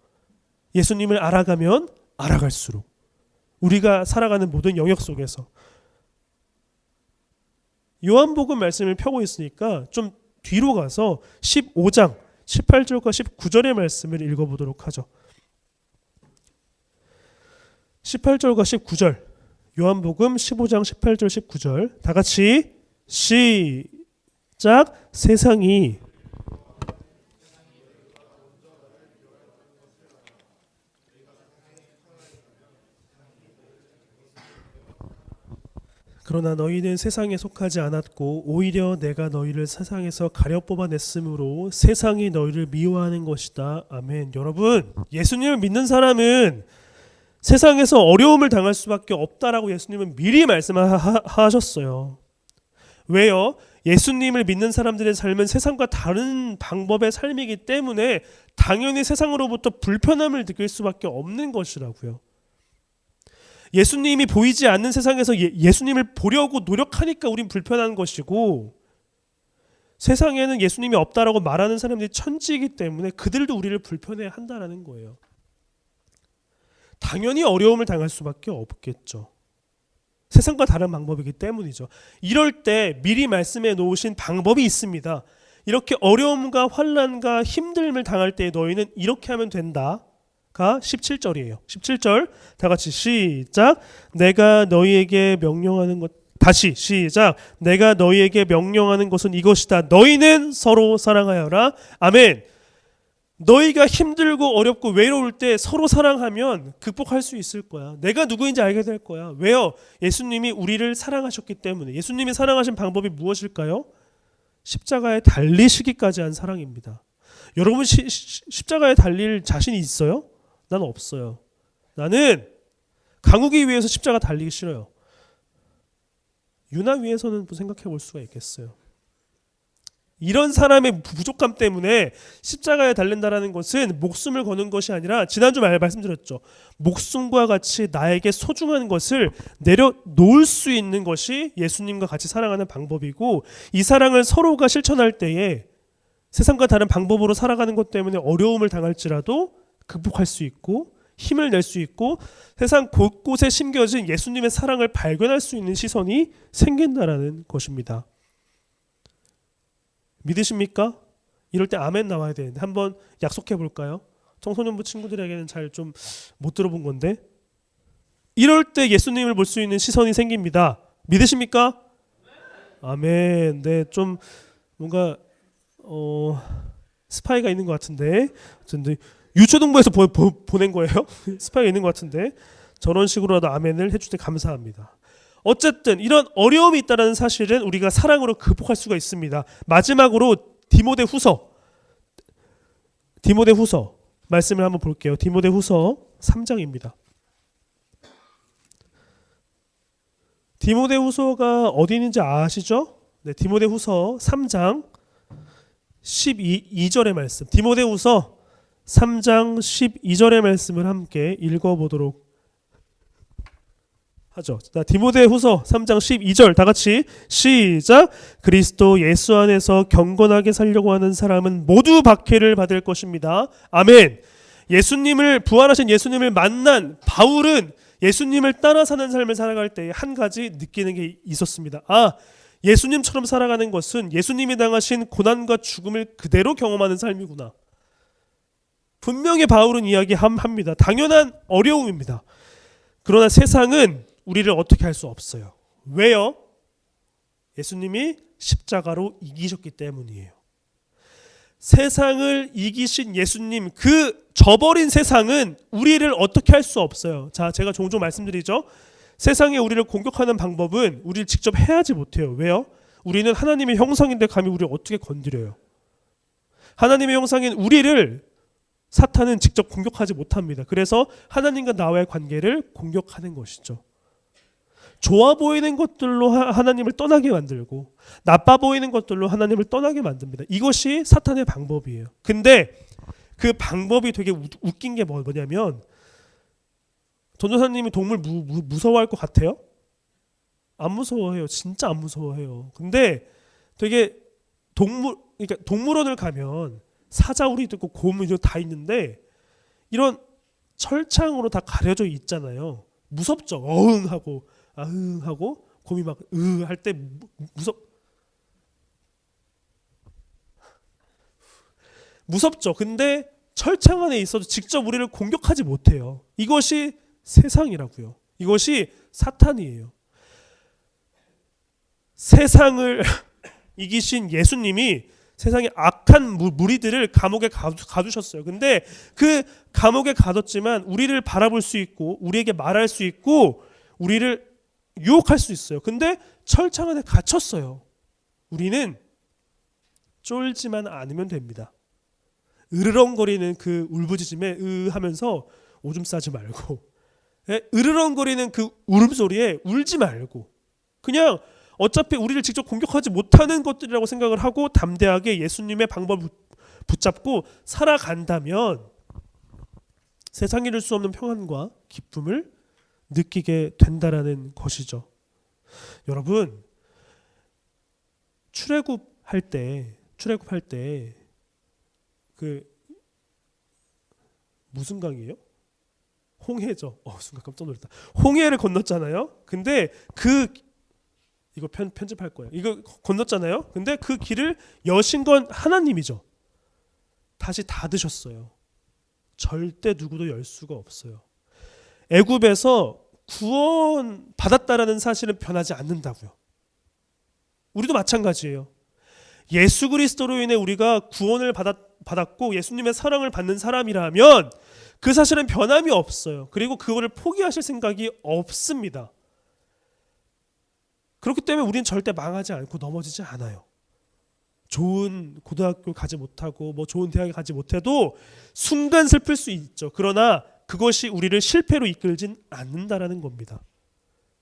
예수님을 알아가면 알아갈수록 우리가 살아가는 모든 영역 속에서 요한복음 말씀을 펴고 있으니까 좀 뒤로 가서 15장 18절과 19절의 말씀을 읽어보도록 하죠. 18절과 19절 요한복음 15장 18절 19절 다 같이 시작. 세상이 그러나 너희는 세상에 속하지 않았고 오히려 내가 너희를 세상에서 가려 뽑아냈으므로 세상이 너희를 미워하는 것이다. 아멘. 여러분, 예수님을 믿는 사람은 세상에서 어려움을 당할 수밖에 없다라고 예수님은 미리 말씀하셨어요. 왜요? 예수님을 믿는 사람들의 삶은 세상과 다른 방법의 삶이기 때문에 당연히 세상으로부터 불편함을 느낄 수밖에 없는 것이라고요. 예수님이 보이지 않는 세상에서 예수님을 보려고 노력하니까 우린 불편한 것이고 세상에는 예수님이 없다라고 말하는 사람들이 천지이기 때문에 그들도 우리를 불편해 한다라는 거예요. 당연히 어려움을 당할 수밖에 없겠죠. 세상과 다른 방법이기 때문이죠. 이럴 때 미리 말씀해 놓으신 방법이 있습니다. 이렇게 어려움과 환난과 힘듦을 당할 때 너희는 이렇게 하면 된다. 가 17절이에요. 17절 다 같이 시작. 내가 너희에게 명령하는 것 다시 시작. 내가 너희에게 명령하는 것은 이것이다. 너희는 서로 사랑하여라. 아멘. 너희가 힘들고 어렵고 외로울 때 서로 사랑하면 극복할 수 있을 거야. 내가 누구인지 알게 될 거야. 왜요? 예수님이 우리를 사랑하셨기 때문에. 예수님이 사랑하신 방법이 무엇일까요? 십자가에 달리시기까지 한 사랑입니다. 여러분 십자가에 달릴 자신이 있어요? 나는 없어요. 나는 강우기 위해서 십자가 달리기 싫어요. 유나 위해서는 생각해 볼 수가 있겠어요. 이런 사람의 부족함 때문에 십자가에 달린다라는 것은 목숨을 거는 것이 아니라 지난주 말씀드렸죠. 목숨과 같이 나에게 소중한 것을 내려놓을 수 있는 것이 예수님과 같이 사랑하는 방법이고 이 사랑을 서로가 실천할 때에 세상과 다른 방법으로 살아가는 것 때문에 어려움을 당할지라도 극복할 수 있고 힘을 낼 수 있고 세상 곳곳에 심겨진 예수님의 사랑을 발견할 수 있는 시선이 생긴다라는 것입니다. 믿으십니까? 이럴 때 아멘 나와야 되는데 한번 약속해 볼까요? 청소년부 친구들에게는 잘 좀 못 들어본 건데 이럴 때 예수님을 볼 수 있는 시선이 생깁니다. 믿으십니까? 아멘. 네, 좀 뭔가 스파이가 있는 것 같은데 근데 유초등부에서 보낸 거예요. 스파이가 있는 것 같은데 저런 식으로라도 아멘을 해줄 때 감사합니다. 어쨌든 이런 어려움이 있다는 사실은 우리가 사랑으로 극복할 수가 있습니다. 마지막으로 디모데후서 말씀을 한번 볼게요. 디모데후서 3장입니다. 디모데후서가 어디 있는지 아시죠? 네, 디모데후서 3장 12절의 말씀. 디모데후서 3장 12절의 말씀을 함께 읽어보도록 하죠. 자, 디모데후서 3장 12절 다 같이 시작. 그리스도 예수 안에서 경건하게 살려고 하는 사람은 모두 박해를 받을 것입니다. 아멘. 부활하신 예수님을 만난 바울은 예수님을 따라 사는 삶을 살아갈 때 한 가지 느끼는 게 있었습니다. 예수님처럼 살아가는 것은 예수님이 당하신 고난과 죽음을 그대로 경험하는 삶이구나. 분명히 바울은 이야기합니다. 당연한 어려움입니다. 그러나 세상은 우리를 어떻게 할 수 없어요. 왜요? 예수님이 십자가로 이기셨기 때문이에요. 세상을 이기신 예수님, 그 져버린 세상은 우리를 어떻게 할 수 없어요. 자, 제가 종종 말씀드리죠. 세상에 우리를 공격하는 방법은 우리를 직접 해하지 못해요. 왜요? 우리는 하나님의 형상인데 감히 우리를 어떻게 건드려요? 하나님의 형상인 우리를 사탄은 직접 공격하지 못합니다. 그래서 하나님과 나와의 관계를 공격하는 것이죠. 좋아 보이는 것들로 하나님을 떠나게 만들고 나빠 보이는 것들로 하나님을 떠나게 만듭니다. 이것이 사탄의 방법이에요. 근데 그 방법이 되게 웃긴 게 뭐냐면 전도사님이 동물 무서워할 것 같아요? 안 무서워해요. 진짜 안 무서워해요. 근데 되게 그러니까 동물원을 가면 사자우리도 있고 곰도 다 있는데 이런 철창으로 다 가려져 있잖아요. 무섭죠. 어흥하고 아흥하고 곰이 막 할 때 무섭죠. 근데 철창 안에 있어도 직접 우리를 공격하지 못해요. 이것이 세상이라고요. 이것이 사탄이에요. 세상을 이기신 예수님이 세상의 악한 무리들을 감옥에 가두셨어요. 근데 그 감옥에 가뒀지만 우리를 바라볼 수 있고 우리에게 말할 수 있고 우리를 유혹할 수 있어요. 근데 철창 안에 갇혔어요. 우리는 쫄지만 않으면 됩니다. 으르렁거리는 그 울부짖음에 하면서 오줌 싸지 말고 으르렁거리는 그 울음소리에 울지 말고 그냥 어차피 우리를 직접 공격하지 못하는 것들이라고 생각을 하고 담대하게 예수님의 방법을 붙잡고 살아간다면 세상이 줄 수 없는 평안과 기쁨을 느끼게 된다라는 것이죠. 여러분 출애굽할 때 그 무슨 강이에요? 홍해죠. 순간 깜짝 놀랐다. 홍해를 건넜잖아요. 근데 이거 편집할 거예요. 이거 건넜잖아요. 근데 그 길을 여신 건 하나님이죠. 다시 닫으셨어요. 절대 누구도 열 수가 없어요. 애굽에서 구원 받았다라는 사실은 변하지 않는다고요. 우리도 마찬가지예요. 예수 그리스도로 인해 우리가 구원을 받았고 예수님의 사랑을 받는 사람이라면 그 사실은 변함이 없어요. 그리고 그거를 포기하실 생각이 없습니다. 그렇기 때문에 우리는 절대 망하지 않고 넘어지지 않아요. 좋은 고등학교 가지 못하고 좋은 대학에 가지 못해도 순간 슬플 수 있죠. 그러나 그것이 우리를 실패로 이끌진 않는다라는 겁니다.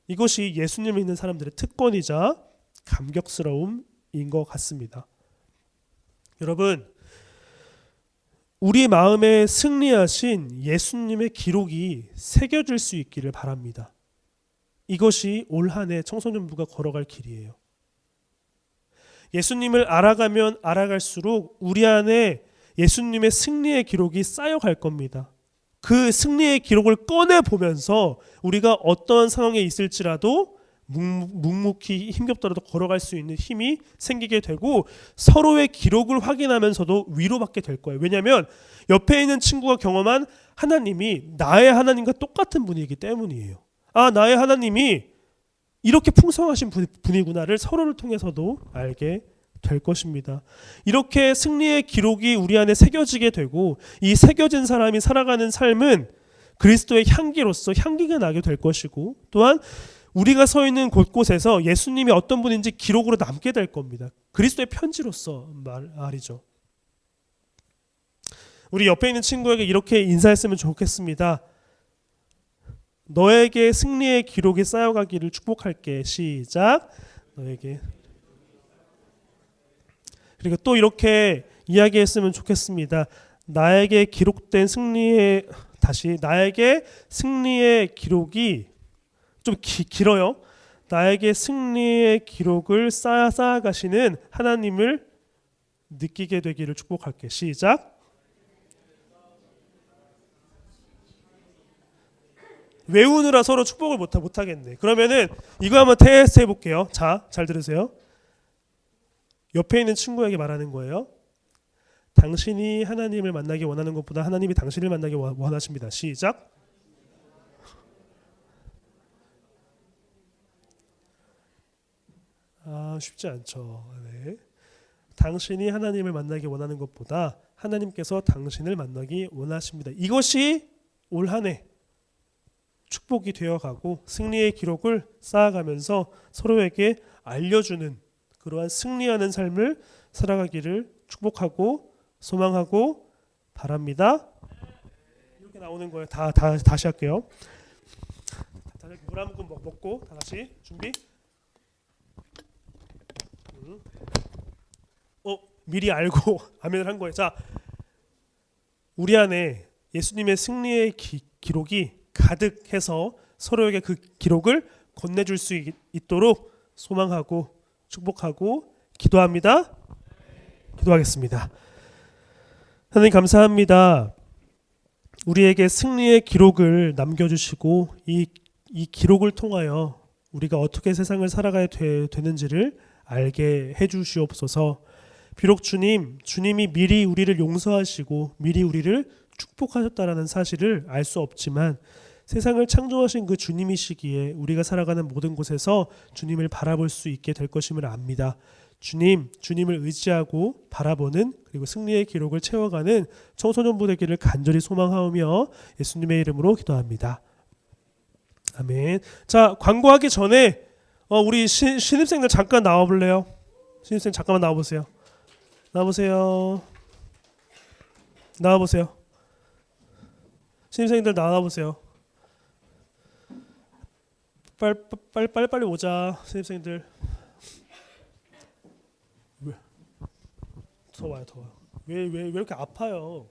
이것이 예수님을 믿는 사람들의 특권이자 감격스러움인 것 같습니다. 여러분, 우리 마음에 승리하신 예수님의 기록이 새겨질 수 있기를 바랍니다. 이것이 올 한 해 청소년부가 걸어갈 길이에요. 예수님을 알아가면 알아갈수록 우리 안에 예수님의 승리의 기록이 쌓여갈 겁니다. 그 승리의 기록을 꺼내보면서 우리가 어떤 상황에 있을지라도 묵묵히 힘겹더라도 걸어갈 수 있는 힘이 생기게 되고 서로의 기록을 확인하면서도 위로받게 될 거예요. 왜냐하면 옆에 있는 친구가 경험한 하나님이 나의 하나님과 똑같은 분이기 때문이에요. 나의 하나님이 이렇게 풍성하신 분이구나를 서로를 통해서도 알게 될 것입니다. 이렇게 승리의 기록이 우리 안에 새겨지게 되고 이 새겨진 사람이 살아가는 삶은 그리스도의 향기로서 향기가 나게 될 것이고 또한 우리가 서 있는 곳곳에서 예수님이 어떤 분인지 기록으로 남게 될 겁니다. 그리스도의 편지로서 말이죠. 우리 옆에 있는 친구에게 이렇게 인사했으면 좋겠습니다. 너에게 승리의 기록이 쌓여가기를 축복할게. 시작. 너에게. 그리고 또 이렇게 이야기했으면 좋겠습니다. 나에게 기록된 승리의 나에게 승리의 기록이 좀 길어요. 나에게 승리의 기록을 쌓아가시는 하나님을 느끼게 되기를 축복할게. 시작. 외우느라 서로 축복을 못하겠네. 그러면은 이거 한번 테스트 해볼게요. 자, 잘 들으세요. 옆에 있는 친구에게 말하는 거예요. 당신이 하나님을 만나기 원하는 것보다 하나님이 당신을 만나기 원하십니다. 시작. 쉽지 않죠. 네. 당신이 하나님을 만나기 원하는 것보다 하나님께서 당신을 만나기 원하십니다. 이것이 올 한 해 축복이 되어가고 승리의 기록을 쌓아가면서 서로에게 알려주는 그러한 승리하는 삶을 살아가기를 축복하고 소망하고 바랍니다. 이렇게 나오는 거예요. 다시 할게요. 물 한 모금 먹고 다 같이 준비. 미리 알고 아멘을 한 거예요. 자, 우리 안에 예수님의 승리의 기록이 가득해서 서로에게 그 기록을 건네줄 수 있도록 소망하고 축복하고 기도합니다. 기도하겠습니다. 하나님 감사합니다. 우리에게 승리의 기록을 남겨주시고 이 기록을 통하여 우리가 어떻게 세상을 살아가야 되는지를 알게 해주시옵소서. 비록 주님이 미리 우리를 용서하시고 미리 우리를 축복하셨다라는 사실을 알 수 없지만 세상을 창조하신 그 주님이시기에 우리가 살아가는 모든 곳에서 주님을 바라볼 수 있게 될 것임을 압니다. 주님을 의지하고 바라보는 그리고 승리의 기록을 채워가는 청소년부 되기를 간절히 소망하오며 예수님의 이름으로 기도합니다. 아멘. 자, 광고하기 전에 우리 신입생들 잠깐 나와볼래요? 신입생 잠깐만 나와보세요. 나와보세요. 신입생들 나와보세요. 빨리 오자. 신입생들. 더 와요. 왜 이렇게 아파요?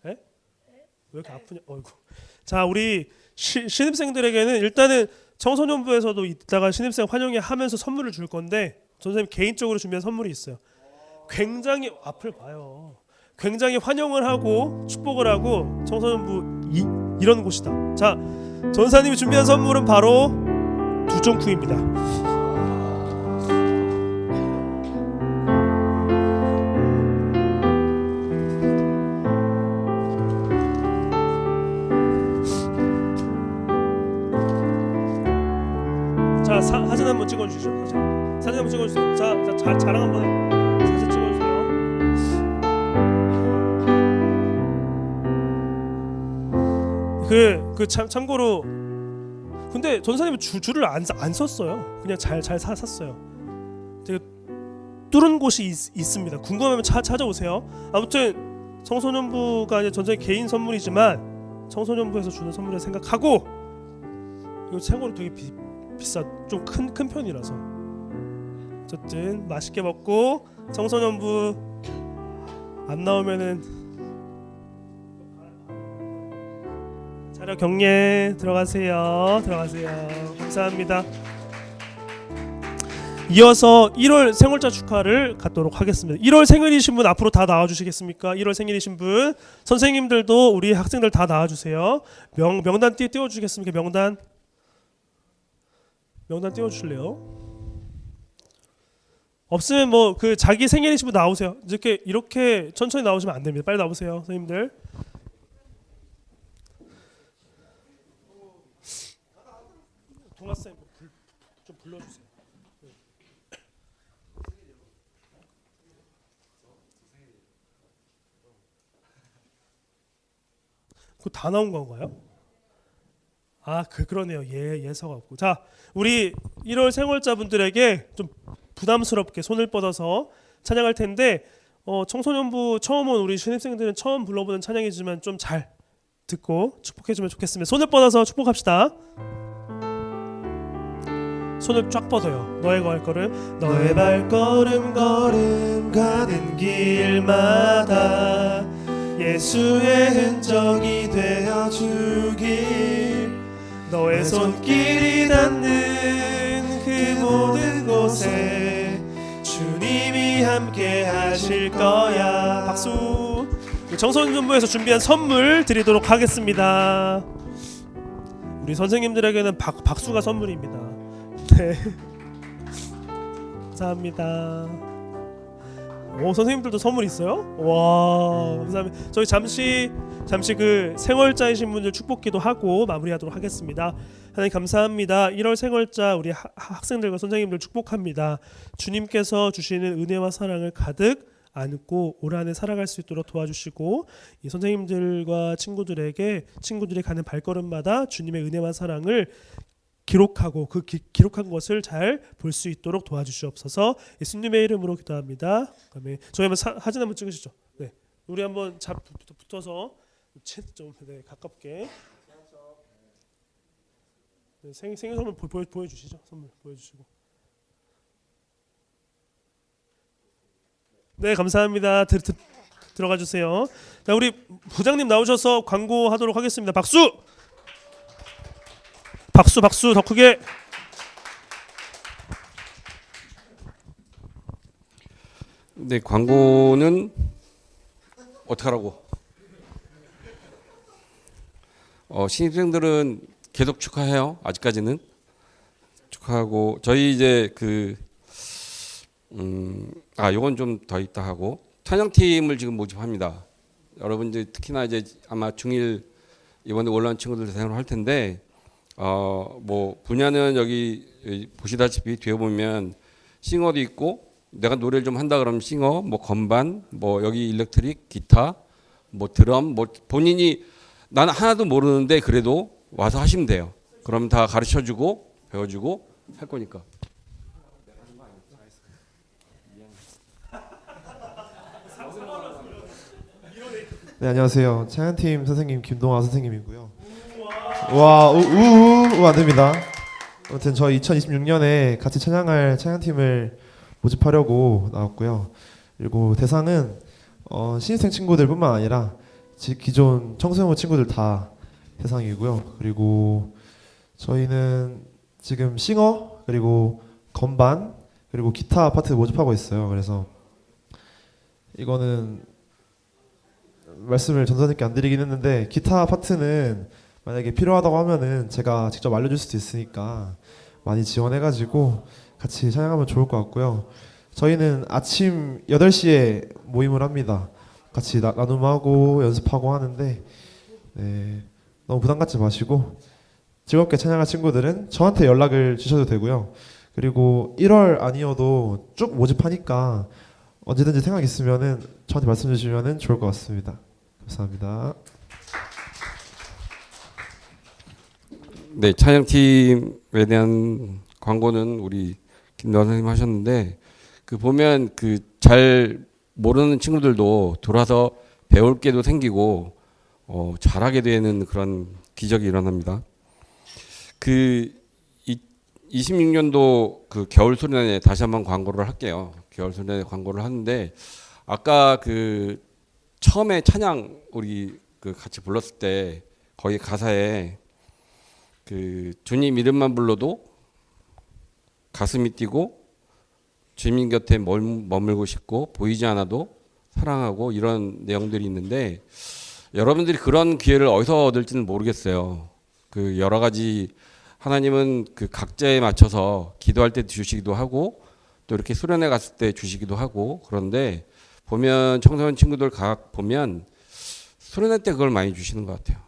에? 왜 이렇게 아프냐? 어이구. 자, 우리 신입생들에게는 일단은 청소년부에서도 이따가 신입생 환영회 하면서 선물을 줄 건데 선생님 개인적으로 준비한 선물이 있어요. 굉장히 앞을 봐요. 굉장히 환영을 하고 축복을 하고 청소년부 이런 곳이다. 자, 전사님이 준비한 선물은 바로 두종쿠입니다. 자, 사진 한번 찍어주시죠. 사진 한번 찍어주세요. 자, 자랑 한번 해. 사진 찍어주세요. 참고로 근데 전사님은 줄을 안 썼어요. 그냥 잘 샀어요. 되게 뚫은 곳이 있습니다. 궁금하면 찾아오세요. 아무튼 청소년부가 이제 전사님 개인 선물이지만 청소년부에서 주는 선물을 생각하고 이거 참고로 되게 비싸 좀 큰 편이라서 어쨌든 맛있게 먹고 청소년부 안 나오면은 자료 경례 들어가세요. 감사합니다. 이어서 1월 생일자 축하를 갖도록 하겠습니다. 1월 생일이신 분 앞으로 다 나와주시겠습니까? 1월 생일이신 분 선생님들도 우리 학생들 다 나와주세요. 명단 띄워주시겠습니까? 명단 띄워주실래요? 없으면 뭐 그 자기 생일이신 분 나오세요. 이렇게 천천히 나오시면 안 됩니다. 빨리 나오세요, 선생님들. 동아쌤 좀 불러주세요. 그거 다 나온 건가요? 그러네요. 예서가 없고. 자, 우리 1월 생활자분들에게 좀 부담스럽게 손을 뻗어서 찬양할 텐데 청소년부 처음 온 우리 신입생들은 처음 불러보는 찬양이지만 좀 잘 듣고 축복해주면 좋겠습니다. 손을 뻗어서 축복합시다. 손을 쫙 뻗어요. 너의 발걸음, 너의 발걸음 걸음 가는 길마다 예수의 흔적이 되어 주길, 너의 손길이 닿는 그 모든 곳에 주님이 함께 하실 거야. 박수. 청소년부에서 준비한 선물 드리도록 하겠습니다. 우리 선생님들에게는 박수가 선물입니다. 네. 감사합니다. 선생님들도 선물 있어요? 와, 감사합니다. 저희 잠시 그 생월자이신 분들 축복기도 하고 마무리하도록 하겠습니다. 하나님 감사합니다. 1월 생월자 우리 학생들과 선생님들 축복합니다. 주님께서 주시는 은혜와 사랑을 가득 안고 올 한해 살아갈 수 있도록 도와주시고, 이 선생님들과 친구들이 가는 발걸음마다 주님의 은혜와 사랑을 기록하고 그 기록한 것을 잘 볼 수 있도록 도와주시옵소서. 예수님의 이름으로 기도합니다. 아멘. 저희 한번 사진 한번 찍으시죠. 네, 우리 한번 붙어서 좀 가깝게 생일 선물 보여주시죠. 선물 보여주시고. 네, 감사합니다. 들어가 주세요. 자, 우리 부장님 나오셔서 광고하도록 하겠습니다. 박수 더 크게. 네, 광고는 어떡하라고? 신입생들은 계속 축하해요. 아직까지는 축하하고, 저희 이제 요건 좀 더 있다 하고, 찬양팀을 지금 모집합니다. 여러분들 특히나 이제 아마 중1 이번에 올라온 친구들 대상으로 할 텐데, 뭐 분야는 여기 보시다시피 뒤에 보면 싱어도 있고, 내가 노래를 좀 한다 그러면 싱어, 뭐 건반, 뭐 여기 일렉트릭, 기타, 뭐 드럼, 뭐 본인이 나는 하나도 모르는데 그래도 와서 하시면 돼요. 그럼 다 가르쳐주고 배워주고 할 거니까. 네, 안녕하세요. 찬양팀 선생님 김동아 선생님이고요. 와, 안 됩니다. 아무튼 저희 2026년에 같이 찬양할 찬양팀을 모집하려고 나왔고요. 그리고 대상은 신입생 친구들뿐만 아니라 기존 청소년 친구들 다 대상이고요. 그리고 저희는 지금 싱어 그리고 건반 그리고 기타 파트 모집하고 있어요. 그래서 이거는 말씀을 전사님께 안 드리긴 했는데, 기타 파트는 만약에 필요하다고 하면은 제가 직접 알려줄 수도 있으니까 많이 지원해가지고 같이 찬양하면 좋을 것 같고요. 저희는 아침 8시에 모임을 합니다. 같이 나눔하고 연습하고 하는데, 네, 너무 부담 갖지 마시고 즐겁게 찬양할 친구들은 저한테 연락을 주셔도 되고요. 그리고 1월 아니어도 쭉 모집하니까 언제든지 생각 있으면은 저한테 말씀 주시면은 좋을 것 같습니다. 감사합니다. 네, 찬양팀에 대한 광고는 우리 김도환 선생님 하셨는데, 보면 잘 모르는 친구들도 돌아서 배울 게도 생기고 잘하게 되는 그런 기적이 일어납니다. 26년도 겨울 소년에 다시 한번 광고를 할게요. 겨울 소년에 광고를 하는데, 아까 처음에 찬양 우리 같이 불렀을 때 거기 가사에 주님 이름만 불러도 가슴이 뛰고 주님 곁에 머물고 싶고 보이지 않아도 사랑하고, 이런 내용들이 있는데, 여러분들이 그런 기회를 어디서 얻을지는 모르겠어요. 여러 가지 하나님은 각자에 맞춰서 기도할 때 주시기도 하고 또 이렇게 수련회 갔을 때 주시기도 하고, 그런데 보면 청소년 친구들 보면 수련회 때 그걸 많이 주시는 것 같아요.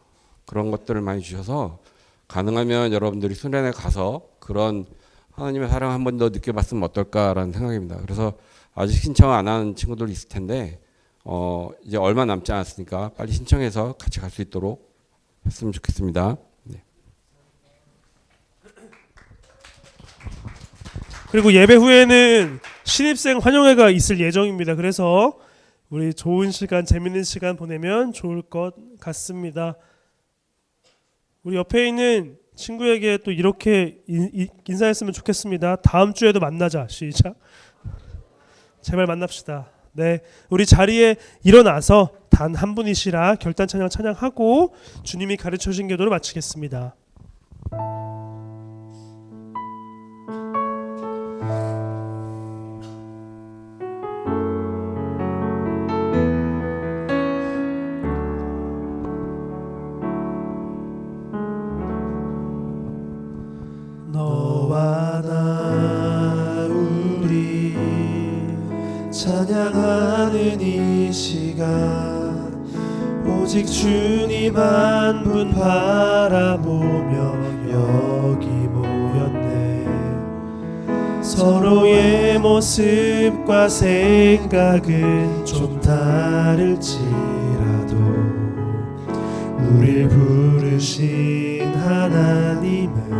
그런 것들을 많이 주셔서 가능하면 여러분들이 수련회 가서 그런 하나님의 사랑 한 번 더 느껴봤으면 어떨까라는 생각입니다. 그래서 아직 신청 안 하는 친구들 있을 텐데 이제 얼마 남지 않았으니까 빨리 신청해서 같이 갈 수 있도록 했으면 좋겠습니다. 네. 그리고 예배 후에는 신입생 환영회가 있을 예정입니다. 그래서 우리 좋은 시간, 재밌는 시간 보내면 좋을 것 같습니다. 우리 옆에 있는 친구에게 또 이렇게 인사했으면 좋겠습니다. 다음 주에도 만나자. 시작. 제발 만납시다. 네, 우리 자리에 일어나서 단 한 분이시라 결단 찬양 찬양하고 주님이 가르쳐 주신 기도를 마치겠습니다. 너와 나 우리 찬양하는 이 시간 오직 주님 한 분 바라보며 여기 모였네. 서로의 모습과 생각은 좀 다를지라도 우릴 부르신 하나님은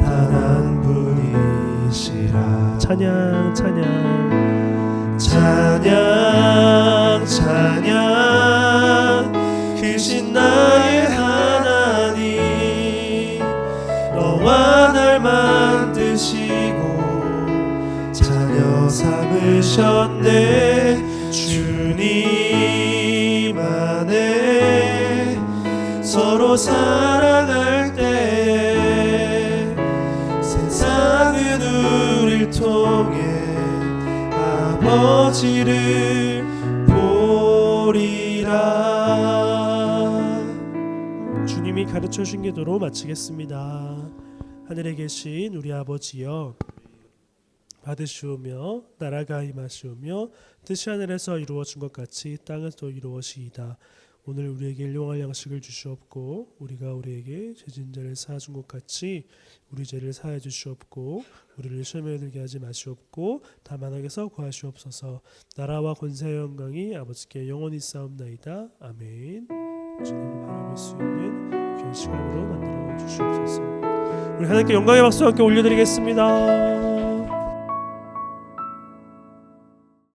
단 한 분이시라. 찬양 찬양 찬양 찬양 크신 나의 하나님 너와 날 만드시고 자녀 삼으셨네. 주님 안에 서로 사랑할 때 세상은 우릴 통해 아버지를 보리라. 주님이 가르쳐 주신 기도로 마치겠습니다. 하늘에 계신 우리 아버지여, 받으시오며 나라가 임하시오며 뜻이 하늘에서 이루어진 것 같이 땅에서도 이루어지이다. 오늘 우리에게 일용할 양식을 주시옵고 우리가 우리에게 죄진 자를 사하준 것 같이 우리 죄를 사하여 주시옵고 우리를 시험에 들게 하지 마시옵고 다만 악에서 구하시옵소서. 나라와 권세와 영광이 아버지께 영원히 싸움나이다. 아멘. 주님을 바라볼 수 있는 귀한 시간으로 만들어 주시옵소서. 우리 하나님께 영광의 박수와 함께 올려드리겠습니다.